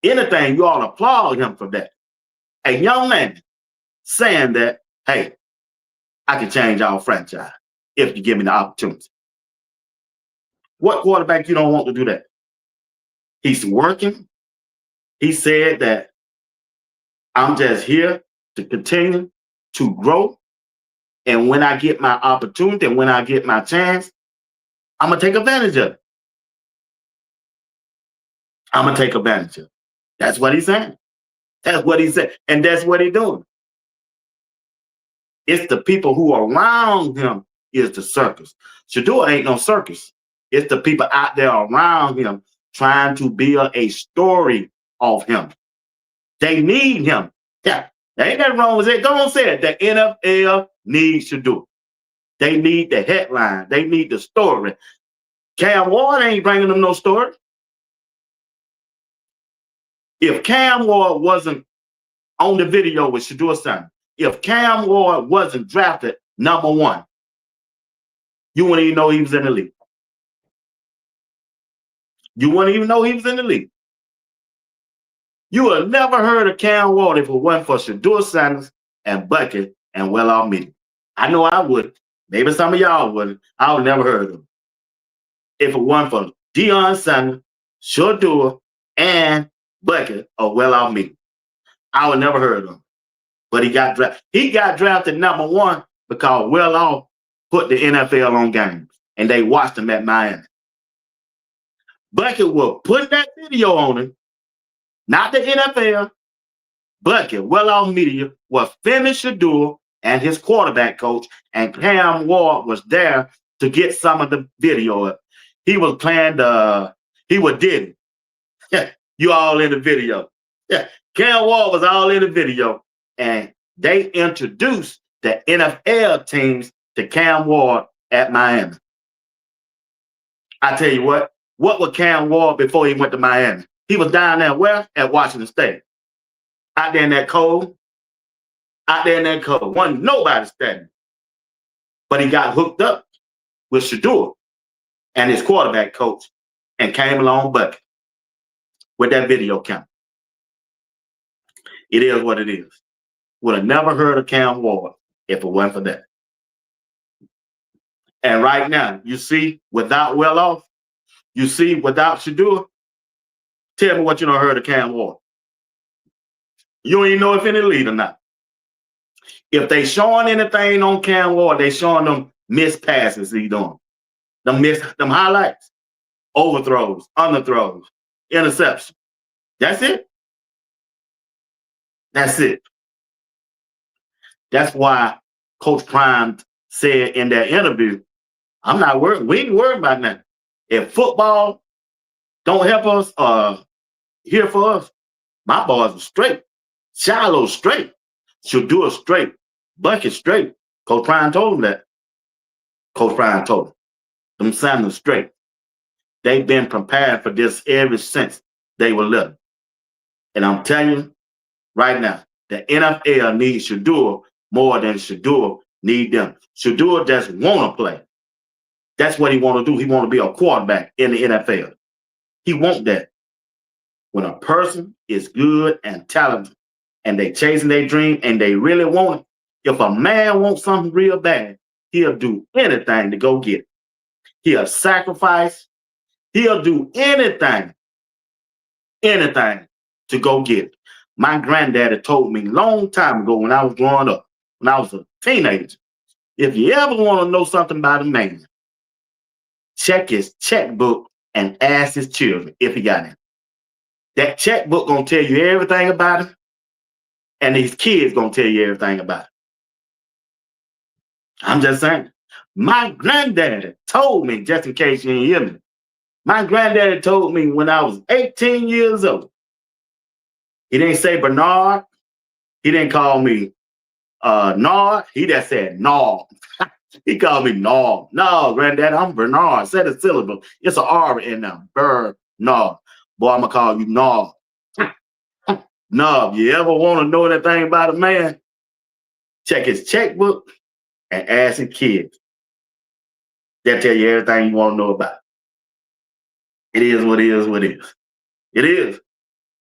Anything, you ought to applaud him for that. A young man saying that, hey, I can change our franchise if you give me the opportunity. What quarterback you don't want to do that? He's working. He said that I'm just here to continue to grow. And when I get my opportunity and when I get my chance, I'm going to take advantage of it. I'm going to take advantage of it. That's what he's saying. That's what he said. And that's what he's doing. It's the people who are around him is the circus. Shedeur ain't no circus. It's the people out there around him trying to build a story of him. They need him. Yeah, there ain't nothing wrong with it. Go on, say it. The NFL needs Shedeur. They need the headline. They need the story. Cam Ward ain't bringing them no story. If Cam Ward wasn't on the video with Shedeur Sanders, if Cam Ward wasn't drafted #1, you wouldn't even know he was in the league. You wouldn't even know he was in the league. You would have never heard of Cam Ward if it wasn't for Shedeur Sanders and Bucket and well-off me. I know I would. Maybe some of y'all wouldn't. I would never heard of him. If it wasn't for Deion Sanders, Shedeur, and Bucket or well-off me, I would never heard of him. But he got drafted. He got drafted #1 because well-off put the NFL on games, and they watched him at Miami. Bucket will put that video on him, not the NFL. Bucket, well-off media, will finish Shedeur and his quarterback coach, and Cam Ward was there to get some of the video up. He was playing he was Diddy. Yeah, you all in the video. Yeah, Cam Ward was all in the video, and they introduced the NFL teams to Cam Ward at Miami. I tell you what was Cam Ward before he went to Miami? He was down there where? At Washington State. Out there in that cold. Wasn't nobody standing. But he got hooked up with Shedeur and his quarterback coach and came along Bucket with that video camera. It is what it is. Would have never heard of Cam Ward if it wasn't for that. And right now, you see, without well-off, you see, without Shedeur, tell me what you don't heard of Cam Ward. You don't even know if any lead or not. If they showing anything on Cam Ward, they showing them missed passes he doing. Them highlights, overthrows, underthrows, interception. That's it. That's it. That's why Coach Prime said in that interview, I'm not worried. We ain't worried about nothing. If football don't help us here for us, my boys are straight. Shiloh straight. Shedeur straight. Bucket straight. Coach Prime told him that. Coach Prime told him. Them Sanders straight. They've been prepared for this ever since they were little. And I'm telling you right now, the NFL needs Shedeur more than Shedeur need them. Shedeur just want to play. That's what he want to do. He want to be a quarterback in the NFL. He want that. When a person is good and talented and they chasing their dream and they really want it, if a man wants something real bad, he'll do anything to go get it. He'll sacrifice. He'll do anything to go get it. My granddaddy told me a long time ago when I was growing up, when I was a teenager, if you ever want to know something about a man, check his checkbook and ask his children if he got it. That checkbook gonna tell you everything about him, and his kids gonna tell you everything about it. I'm just saying. My granddaddy told me, just in case you didn't hear me, my granddaddy told me when I was 18 years old. He didn't say Bernard. He didn't call me Nard. He just said Nard. He called me Nard. No, granddaddy, I'm Bernard. Say the syllable. It's an R in there. Bernard. Boy, I'm going to call you Nard. Nard, you ever want to know anything about a man? Check his checkbook and ask his kids. They'll tell you everything you want to know about. It is what it is what it is. It is.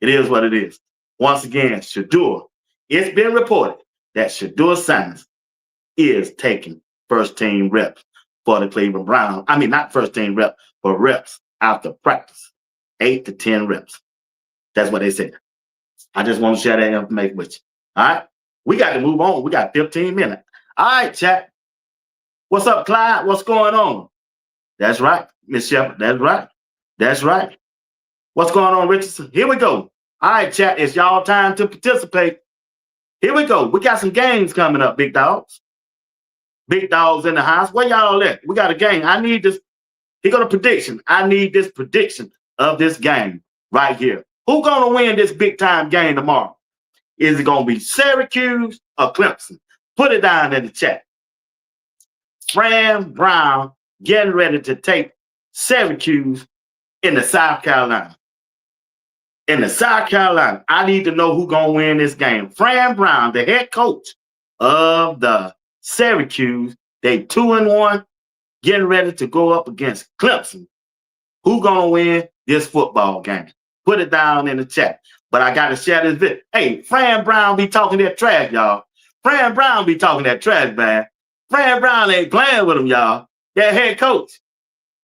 It is what it is. Once again, Shedeur. It's been reported that Shedeur Sanders is taking first-team reps for the Cleveland Browns. I mean, not first-team reps, but reps after practice. 8 to 10 reps. That's what they said. I just want to share that information with you. All right? We got to move on. We got 15 minutes. All right, chat. What's up, Clyde? What's going on? That's right, Miss Shepard. That's right. That's right. What's going on, Richardson? Here we go. All right, chat. It's y'all time to participate. Here we go. We got some games coming up, big dogs. Big dogs in the house. Where y'all at? We got a game. I need this. Here go the prediction. I need this prediction of this game right here. Who gonna win this big time game tomorrow? Is it gonna be Syracuse or Clemson? Put it down in the chat. Fran Brown getting ready to take Syracuse in the South Carolina. In the South Carolina, I need to know who gonna win this game. Fran Brown, the head coach of the Syracuse, they 2-1, getting ready to go up against Clemson. Who gonna win this football game? Put it down in the chat. But I gotta share this video. Hey, Fran Brown be talking that trash, y'all. Fran Brown be talking that trash, man. Fran Brown ain't playing with him, y'all. That head coach.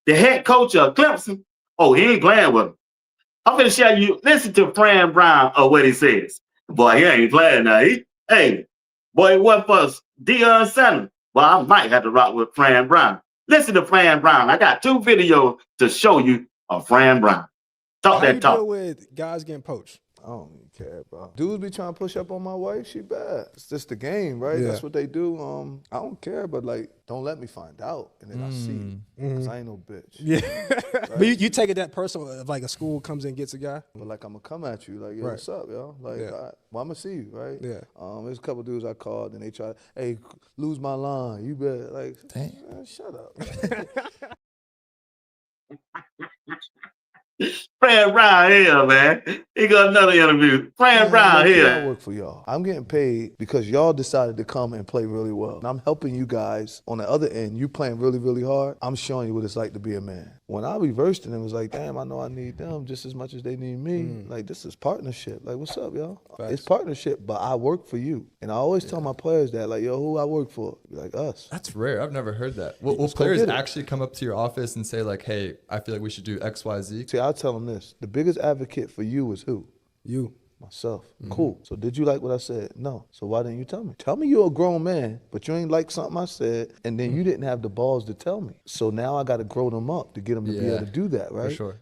The head coach of Clemson. Oh, he ain't playing with him. I'm gonna share you. Listen to Fran Brown or what he says. Boy, he ain't playing now. Hey, boy, what for Deion Sanders? Well, I might have to rock with Fran Brown. Listen to Fran Brown. I got 2 videos to show you of Fran Brown. Talk How that you talk. deal with guys getting poached? I don't even care, bro. Dudes be trying to push up on my wife. She bad. It's just the game, right? Yeah. That's what they do. I don't care, but like, don't let me find out, and then I see, because I ain't no bitch. Yeah. Right? But you take it that personal, if like a school comes in and gets a guy? But like, I'm gonna come at you, like, yo, Right. what's up, yo? Like, well, I'm gonna see you, right? Yeah. There's a couple dudes I called, and they try, hey, lose my line. You better, like, man, shut up. Fran Brown here, man. He got another interview. Fran Brown I here. work for y'all. I'm getting paid because y'all decided to come and play really well. And I'm helping you guys on the other end. You playing really, really hard. I'm showing you what it's like to be a man. When I reversed it and was like, damn, I know I need them just as much as they need me. Like, this is partnership. Like, what's up, y'all? Facts. It's partnership, but I work for you. And I always tell my players that, like, yo, who I work for? Like, us. That's rare. I've never heard that. Will Let's go players get it. actually come up to your office and say, like, hey, I feel like we should do X, Y, Z? See, I'll tell them this. The biggest advocate for you is who? You. Myself. Cool. So did you like what I said? No. So why didn't you tell me? Tell me you're a grown man, but you ain't like something I said, and then you didn't have the balls to tell me. So now I got to grow them up to get them to be able to do that, right? For sure.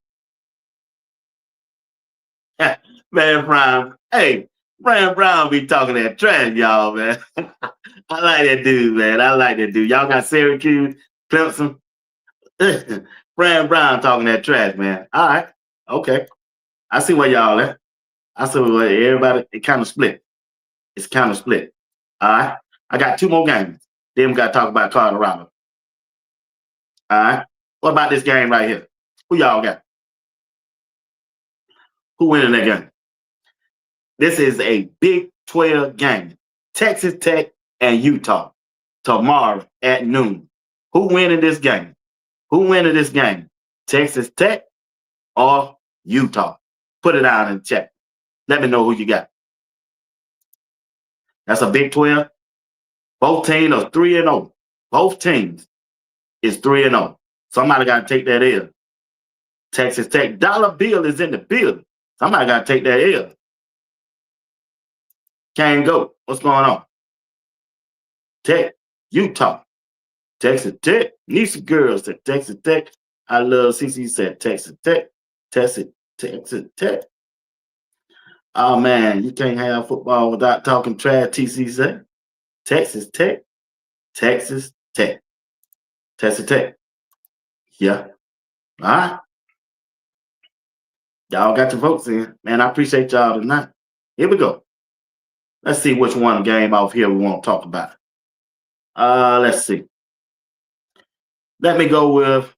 Man, Brown. Hey, Fran Brown be talking that trash, y'all, man. I like that dude, man. I like that dude. Y'all got Syracuse, Clemson. Fran Brown talking that trash, man. All right. Okay. I see where y'all at. I see where everybody, it kind of split. It's kind of split. All right. I got 2 more games. Then we got to talk about Colorado. All right. What about this game right here? Who y'all got? Who winning that game? This is a Big 12 game. Texas Tech and Utah tomorrow at noon. Who winning this game? Who winning this game? Texas Tech or Utah? Put it down in the chat. Let me know who you got. That's a Big 12. Both teams are 3-0. Both teams is 3-0. Somebody got to take that L. Texas Tech dollar bill is in the building. Somebody got to take that L. Can't go. What's going on? Tech, Utah, Texas Tech. Need some girls at Texas Tech. I love CC said Texas Tech, Texas Tech. Oh man, you can't have football without talking trash. TC said Texas Tech, Texas Tech, Texas Tech. Yeah. All right. Y'all got your votes in. Man, I appreciate y'all tonight. Here we go. Let's see which one game off here we want to talk about. Let's see. Let me go with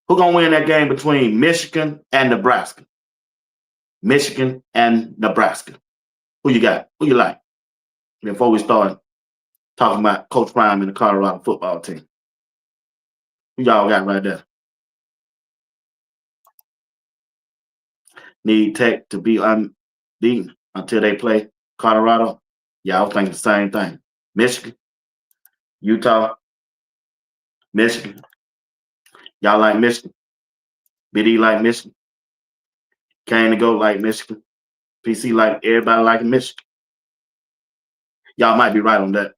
who gonna win that game between Michigan and Nebraska. Michigan and Nebraska. Who you got? Who you like? Before we start talking about Coach Prime and the Colorado football team. Who y'all got right there? Need Tech to be unbeaten until they play Colorado. Yeah, I was thinking the same thing. Michigan, Utah, Michigan. Y'all like Michigan? BD like Michigan? Kane to go like Michigan? PC like everybody liking Michigan? Y'all might be right on that.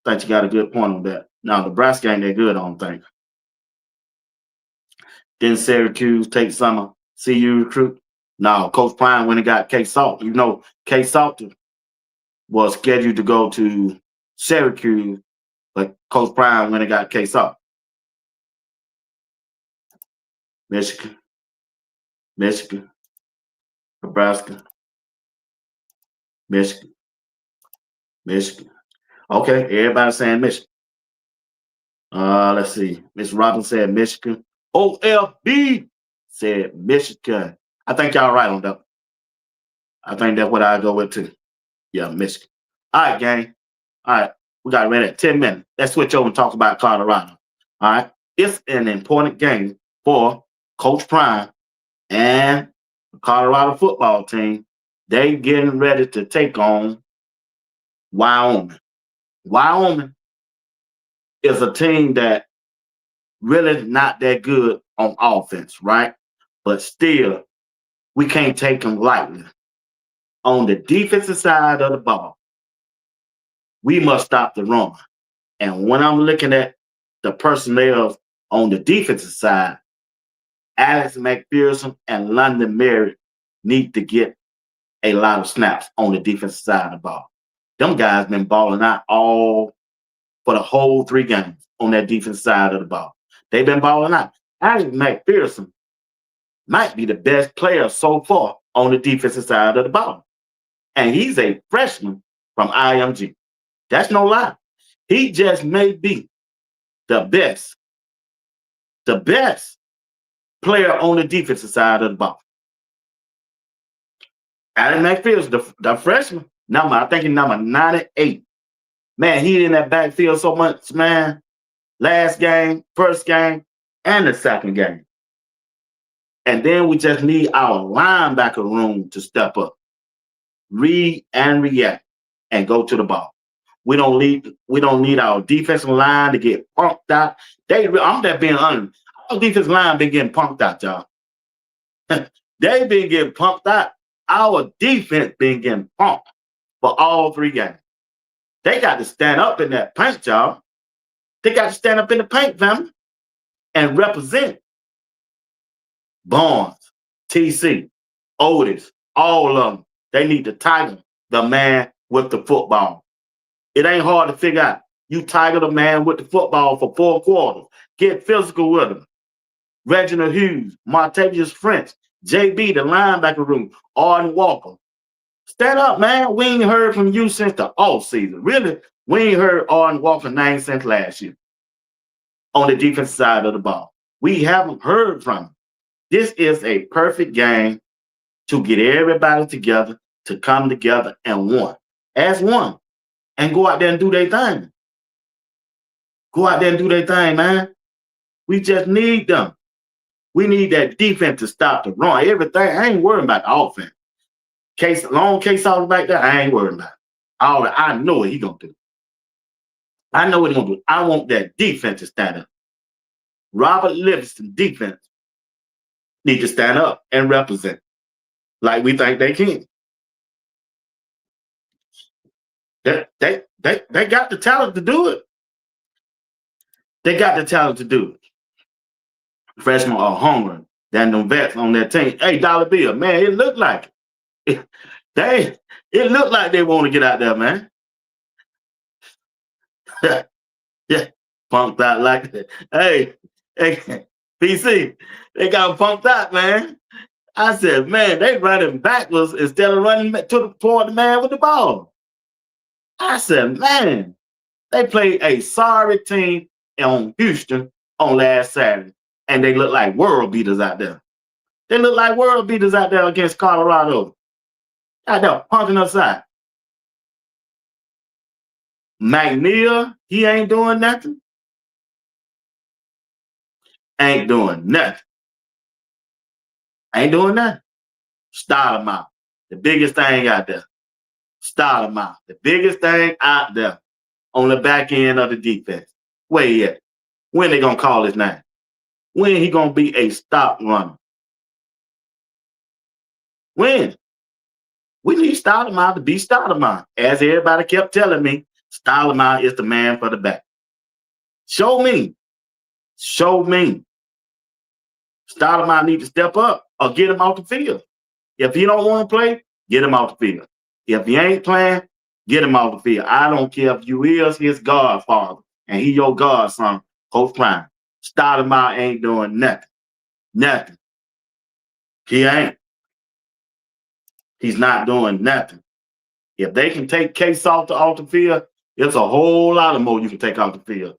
Think you got a good point on that. Now, Nebraska ain't that good, I don't think. Didn't Syracuse take summer CU recruit? No, Coach Prime when he got K-Salt. You know, K-Salt was scheduled to go to Syracuse, But Coach Prime when it got case up. Michigan, Michigan, Nebraska, Michigan, Michigan. Okay, everybody saying Michigan. Let's see. Miss Robin said Michigan. OFB said Michigan. I think y'all right on that. I think that's what I go with too. Yeah, Michigan. All right, gang. All right, we got ready at 10 minutes. Let's switch over and talk about Colorado. All right, it's an important game for Coach Prime and the Colorado football team. They getting ready to take on Wyoming. Wyoming is a team that really not that good on offense, right? But still, we can't take them lightly. On the defensive side of the ball, we must stop the run. And when I'm looking at the personnel on the defensive side, Alex McPherson and London Merritt need to get a lot of snaps on the defensive side of the ball. Them guys been balling out all for the whole 3 games on that defensive side of the ball. They've been balling out. Alex McPherson might be the best player so far on the defensive side of the ball. And he's a freshman from IMG. That's no lie. He just may be the best player on the defensive side of the ball. Alex McPherson, the freshman, I think he's number 98. Man, he in that backfield so much, man. Last game, first game, and the second game. And then we just need our linebacker room to step up, read and react, and go to the ball. We don't need our defensive line to get punked out. I'm just being honest. Our defensive line been getting punked out, y'all. They been getting punked out. Our defense been getting punked for all 3 games. They got to stand up in that paint, y'all. They got to stand up in the paint, family, and represent. Barnes, TC, Otis, all of them. They need to tiger the man with the football. It ain't hard to figure out. You tiger the man with the football for 4 quarters. Get physical with him. Reginald Hughes, Martavius French, JB, the linebacker room, Arden Walker. Stand up, man. We ain't heard from you since the off season. Really, we ain't heard Arden Walker's name since last year on the defensive side of the ball. We haven't heard from him. This is a perfect game to get everybody together, to come together and as one, and go out there and do their thing. Go out there and do their thing, man. We just need them. We need that defense to stop the run. Everything. I ain't worrying about the offense. Long case all back there, I ain't worrying about it. I know what he gonna do. I know what he gonna do. I want that defense to stand up. Robert Livingston defense need to stand up and represent like we think they can. They got the talent to do it. They got the talent to do it. Freshmen are hungry than them vets on that team. Hey, Dollar Bill, man, it looked like it. It looked like they want to get out there, man. Yeah, punked out like that. Hey, PC, they got punked out, man. I said, man, they running backwards instead of running toward the man with the ball. I said, man, they played a sorry team on Houston on last Saturday, and they look like world beaters out there. They look like world beaters out there against Colorado. Out there punking us out. McNeil, he ain't doing nothing. Ain't doing nothing. Ain't doing nothing. Start him out. The biggest thing out there. Start him out. The biggest thing out there on the back end of the defense. Where he at? When they gonna call his name? When he gonna be a stop runner? When? We need Stoudemire to be Stoudemire. As everybody kept telling me, Stoudemire is the man for the back. Show me. Show me. Stoudemire need to step up or get him off the field. If he don't want to play, get him off the field. If he ain't playing, get him off the field. I don't care if you is his godfather. and he your godson, Coach Prime. Stoudemire ain't doing nothing. Nothing. He ain't. He's not doing nothing. If they can take Case off the field, it's a whole lot of more you can take off the field.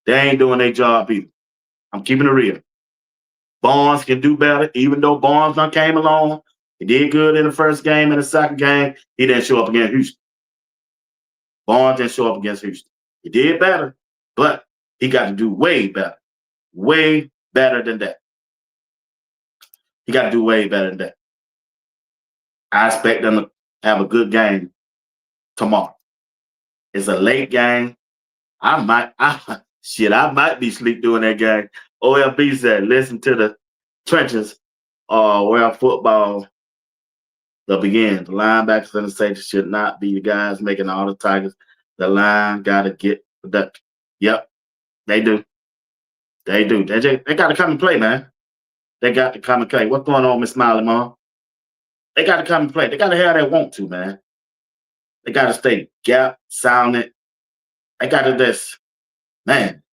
They ain't doing their job either. I'm keeping it real. Barnes can do better, even though Barnes done came along. He did good in the first game. In the second game, he didn't show up against Houston. Barnes didn't show up against Houston. He did better, but he got to do way better. Way better than that. He got to do way better than that. I expect them to have a good game tomorrow. It's a late game. I might be asleep during that game. OLB said, listen to the trenches where football the begins. The linebackers and the safety should not be the guys making all the targets. The line got to get productive. Yep, they do. They do. They got to come and play, man. They got to come and play. What's going on, Miss Smiley Mom? They got to come and play. They got to have that want to, man. They got to stay gap, sounded. They got to just, man.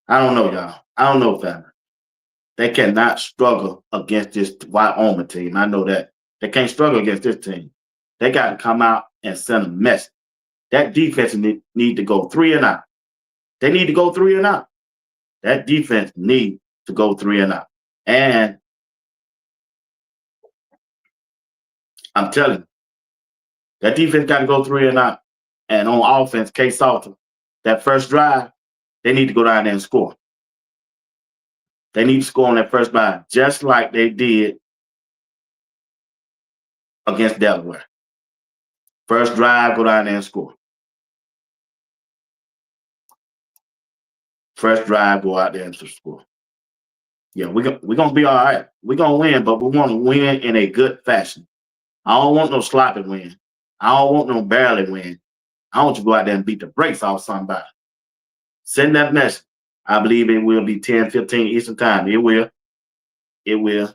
I don't know, y'all. I don't know, family. They cannot struggle against this Wyoming team. I know that. They can't struggle against this team. They got to come out and send a message. That defense need to go 3 and out. They need to go 3 and out. That defense need to go 3 and out. And I'm telling you, that defense got to go 3 and out. And on offense, Case Salter, that first drive, they need to go down there and score. They need to score on that first drive, just like they did against Delaware. First drive, go down there and score. First drive, go out there and score. Yeah, we're going to be all right. We're going to win, but we want to win in a good fashion. I don't want no sloppy win. I don't want no barely win. I want you to go out there and beat the brakes off somebody. Send that message. I believe it will be 10:15 Eastern Time. It will. It will.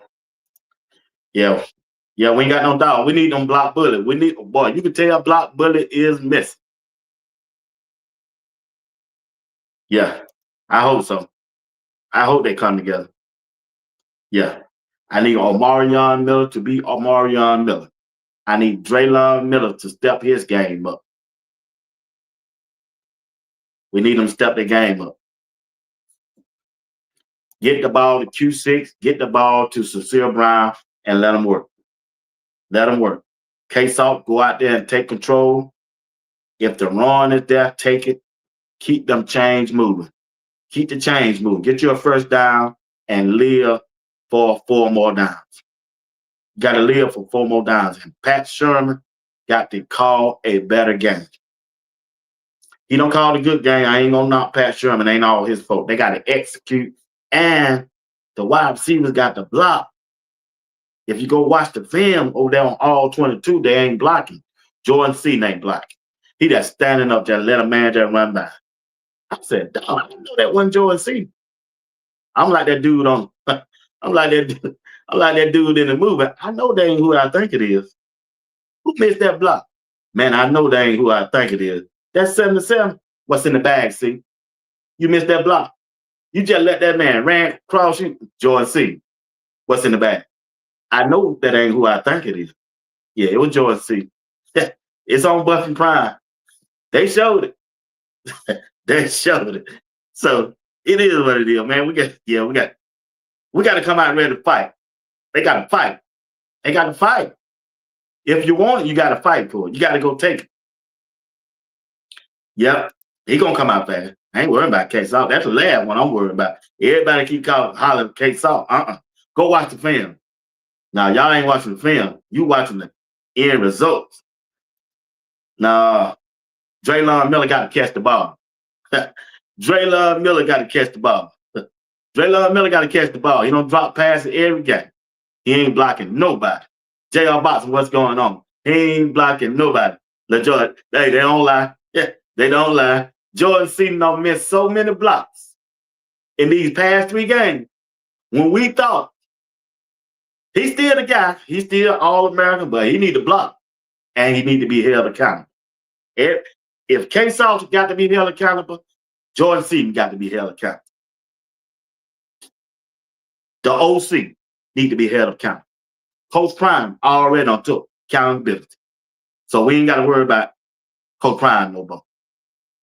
Yeah. Yeah, we ain't got no doubt. We need them block bullet. We need, boy, you can tell block bullet is missing. Yeah, I hope so. I hope they come together. Yeah. I need Omarion Miller to be Omarion Miller. I need Draylon Miller to step his game up. We need them to step their game up. Get the ball to Q6, get the ball to Cecile Brown, and let them work. Let them work. K-Salt, go out there and take control. If the run is there, take it. Keep them chains moving. Keep the chains moving. Get your first down and live for 4 more downs. You got to live for 4 more downs. And Pat Sherman got to call a better game. He don't call a good game. I ain't going to knock Pat Sherman. Ain't all his fault. They got to execute. And the wide receivers got to block. If you go watch the film over there on all 22, they ain't blocking. Jordan Seaton ain't blocking. He just standing up, just let a man just run by. I said, dog, I didn't know that wasn't Jordan Seaton. I'm like that dude on. I'm like that dude in the movie. I know they ain't who I think it is. Who missed that block? Man, I know they ain't who I think it is. That's 7-7. What's in the bag, see? You missed that block. You just let that man ran across you. Jordan Seaton. What's in the bag? I know that ain't who I think it is. Yeah, it was Jordan Seaton. It's on Buffy Prime. They showed it. They showed it. So it is what it is, man. We got to come out ready to fight. They got to fight. They got to fight. If you want it, you got to fight for it. You got to go take it. Yep. He going to come out fast. I ain't worried about K-Salt. That's the last one I'm worried about. Everybody keep hollering K-Salt. Go watch the film. Now, y'all ain't watching the film. You watching the end results. Now, Draylon Miller got to catch the ball. Draylon Miller got to catch the ball. Draylon Miller got to catch the ball. He don't drop passes every game. He ain't blocking nobody. J.R. Boxing, what's going on? He ain't blocking nobody. Hey, they don't lie. Yeah, they don't lie. Jordan Seaton don't miss so many blocks in these past 3 games. When we thought he's still the guy, he's still All-American, but he need to block and he need to be held accountable. If K Salter got to be held accountable, Jordan Seaton got to be held accountable. The OC need to be held accountable. Coach Prime already done took accountability. So we ain't got to worry about Coach Prime no more.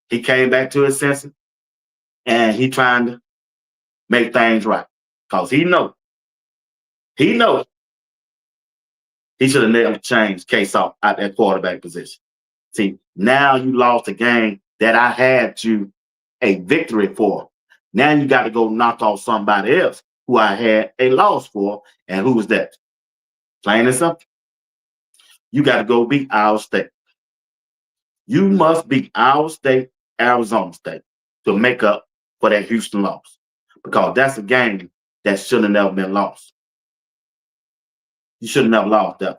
He came back to his senses, and he trying to make things right. Because he knows he should have never changed K-Salter out that quarterback position. See, now you lost a game that I had you a victory for. Now you got to go knock off somebody else who I had a loss for, and who was that? Plain and simple. You got to go beat Iowa State. You must beat Iowa State, Arizona State to make up for that Houston loss, because that's a game that should have never been lost. You should have never lost that.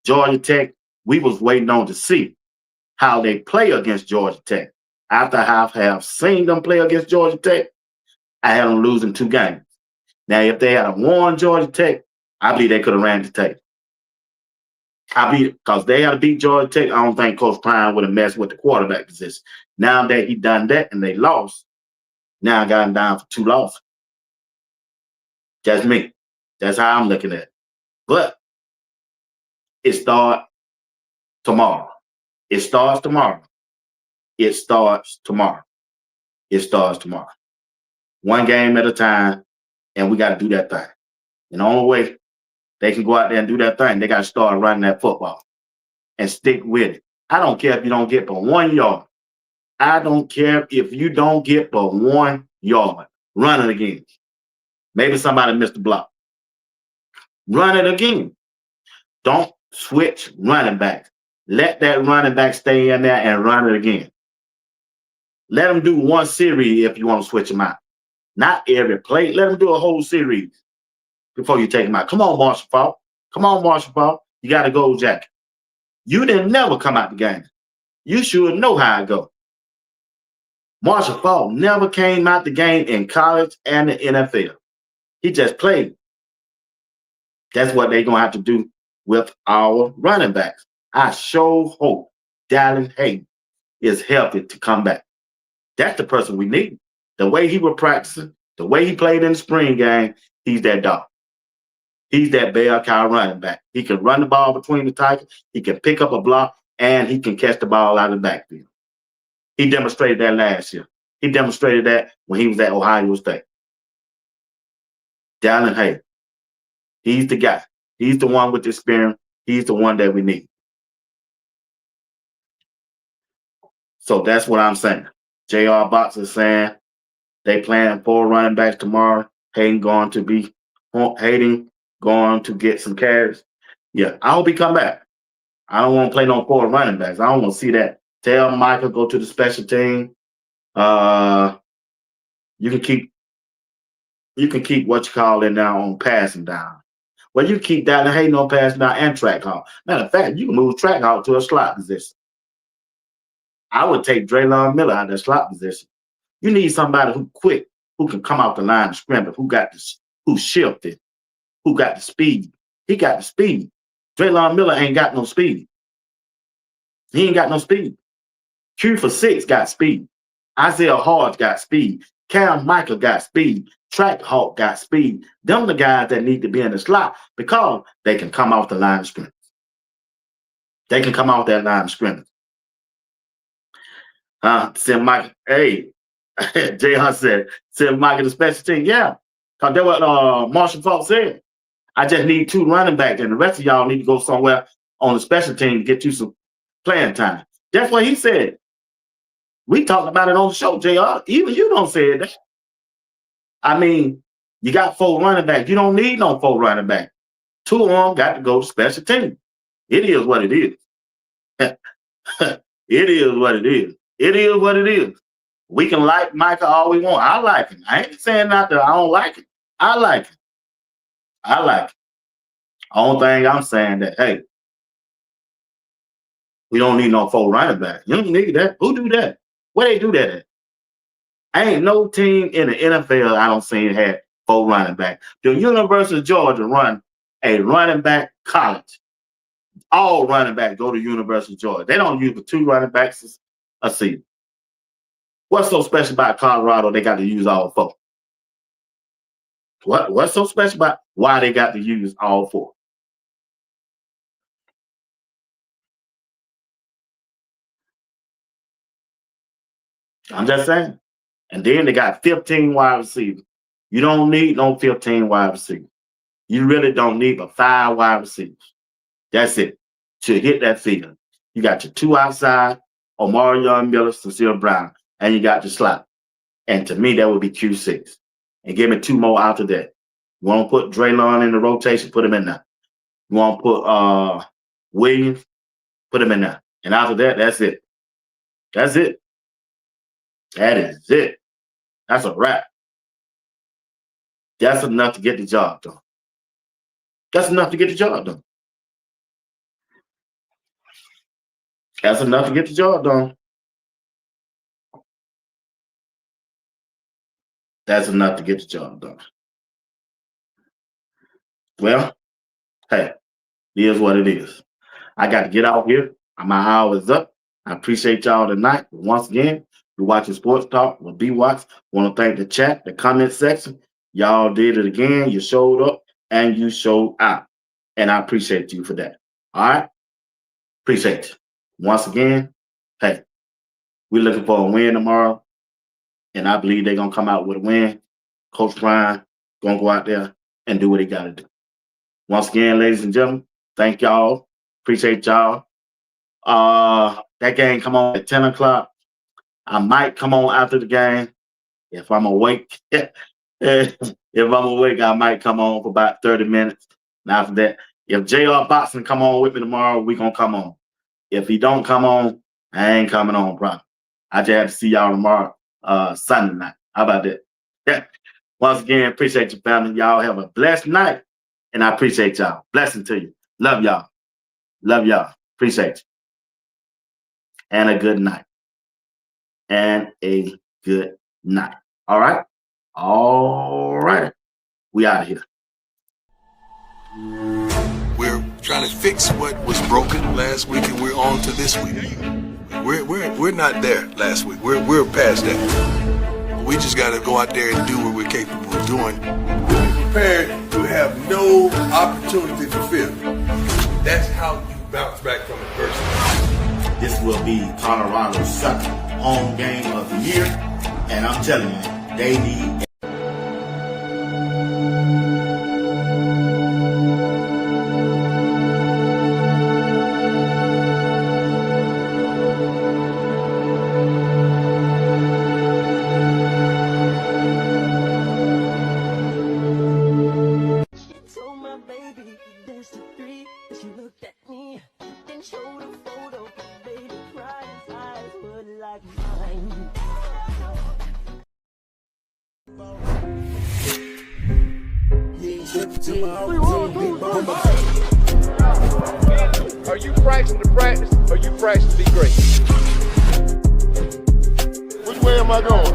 Georgia Tech, we was waiting on to see how they play against Georgia Tech. After I have seen them play against Georgia Tech, I had them losing 2 games. Now, if they had won Georgia Tech, I believe they could have ran the tape. Because they had to beat Georgia Tech, I don't think Coach Prime would have messed with the quarterback position. Now that he done that and they lost, now I got him down for 2 losses. That's me. That's how I'm looking at it. But it starts tomorrow. It starts tomorrow. It starts tomorrow. It starts tomorrow. 1 game at a time, and we got to do that thing. And the only way they can go out there and do that thing, they got to start running that football and stick with it. I don't care if you don't get but 1 yard. I don't care if you don't get but 1 yard. Run it again. Maybe somebody missed the block. Run it again. Don't switch running backs. Let that running back stay in there and run it again. Let them do 1 series if you want to switch them out. Not every play. Let them do a whole series before you take them out. Come on, Marshall Faulk. Come on, Marshall Faulk. You got a gold jacket. You didn't never come out the game. You should know how it goes. Marshall Faulk never came out the game in college and the NFL. He just played. That's what they're going to have to do with our running backs. I sure hope Dallin Hayden is healthy to come back. That's the person we need. The way he was practicing, the way he played in the spring game, he's that dog. He's that bell cow running back. He can run the ball between the tackles, he can pick up a block, and he can catch the ball out of the backfield. He demonstrated that last year. He demonstrated that when he was at Ohio State. Dallin Hayden. He's the guy. He's the one with the experience. He's the one that we need. So that's what I'm saying. J.R. Box is saying they playing 4 running backs tomorrow. Hayden going to get some carries. Yeah, I hope he come back. I don't want to play no 4 running backs. I don't want to see that. Tell Michael go to the special team. You can keep what you call it now on passing down. Well, you keep that and Hayden on passing down and track hawk. Matter of fact, you can move track hawk to a slot position. I would take Draylon Miller out of that slot position. You need somebody who quick, who can come off the line of scrimmage, who shifted, who got the speed. He got the speed. Draylon Miller ain't got no speed. He ain't got no speed. Q for 6 got speed. Isaiah Hodge got speed. Cam Michael got speed. Track Hawk got speed. Them the guys that need to be in the slot because they can come off the line of scrimmage. They can come off that line of scrimmage. Send Mike, hey, Jay Hunt said, send Mike to the special team. Yeah, because that's what Marshall Faulk said. I just need 2 running backs, and the rest of y'all need to go somewhere on the special team to get you some playing time. That's what he said. We talked about it on the show, JR. Even you don't say that. I mean, you got 4 running backs. You don't need no 4 running backs. 2 of them got to go to special team. It is what it is. It is what it is. It is what it is. We can like Micah all we want. I like him. I ain't saying not that I don't like it. I like it. I like it. Only thing I'm saying that, hey, we don't need no 4 running backs. You don't need that. Who do that? Where they do that at? Ain't no team in the NFL I don't see had 4 running backs. The University of Georgia run a running back college. All running backs go to University of Georgia. They don't use the 2 running backs a season. What's so special about Colorado they got to use all 4? What's so special about why they got to use all 4? I'm just saying. And then they got 15 wide receivers. You don't need no 15 wide receivers. You really don't need but 5 wide receivers. That's it. To hit that field. You got your 2 outside, Omarion Miller, Sincere Brown, and you got your slot. And to me, that would be Q6. And give me 2 more after that. You want to put Draylon in the rotation, put him in there. You want to put Williams, put him in there. And after that, that's it. That's it. That is it. That's a wrap. That's enough to get the job done. That's enough to get the job done. That's enough to get the job done. That's enough to get the job done. Well, hey, it is what it is. I got to get out here. My hour is up. I appreciate y'all tonight. Once again, you're watching Sports Talk with BWatts. Want to thank the chat, the comment section. Y'all did it again. You showed up and you showed out. And I appreciate you for that. All right? Appreciate you. Once again, hey, we're looking for a win tomorrow. And I believe they're going to come out with a win. Coach Brian going to go out there and do what he got to do. Once again, ladies and gentlemen, thank y'all. Appreciate y'all. That game come on at 10 o'clock. I might come on after the game. If I'm awake, I might come on for about 30 minutes. And after that, if JR Boxing come on with me tomorrow, we going to come on. If he don't come on, I ain't coming on, probably. I just have to see y'all tomorrow, Sunday night. How about that? Yeah. Once again, appreciate your family. Y'all have a blessed night. And I appreciate y'all. Blessing to you. Love y'all. Love y'all. Appreciate you. And a good night. And a good night. All right? All right. We out of here. We're trying to fix what was broken last week, and we're on to this week. We're not there last week. We're past that. We just got to go out there and do what we're capable of doing. Be prepared to have no opportunity to fail. That's how you bounce back from adversity. This will be Colorado's second home game of the year. And I'm telling you, they need Are you practicing to practice or you practicing to be great? Which way am I going?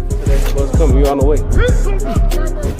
The next bus coming, you on the way.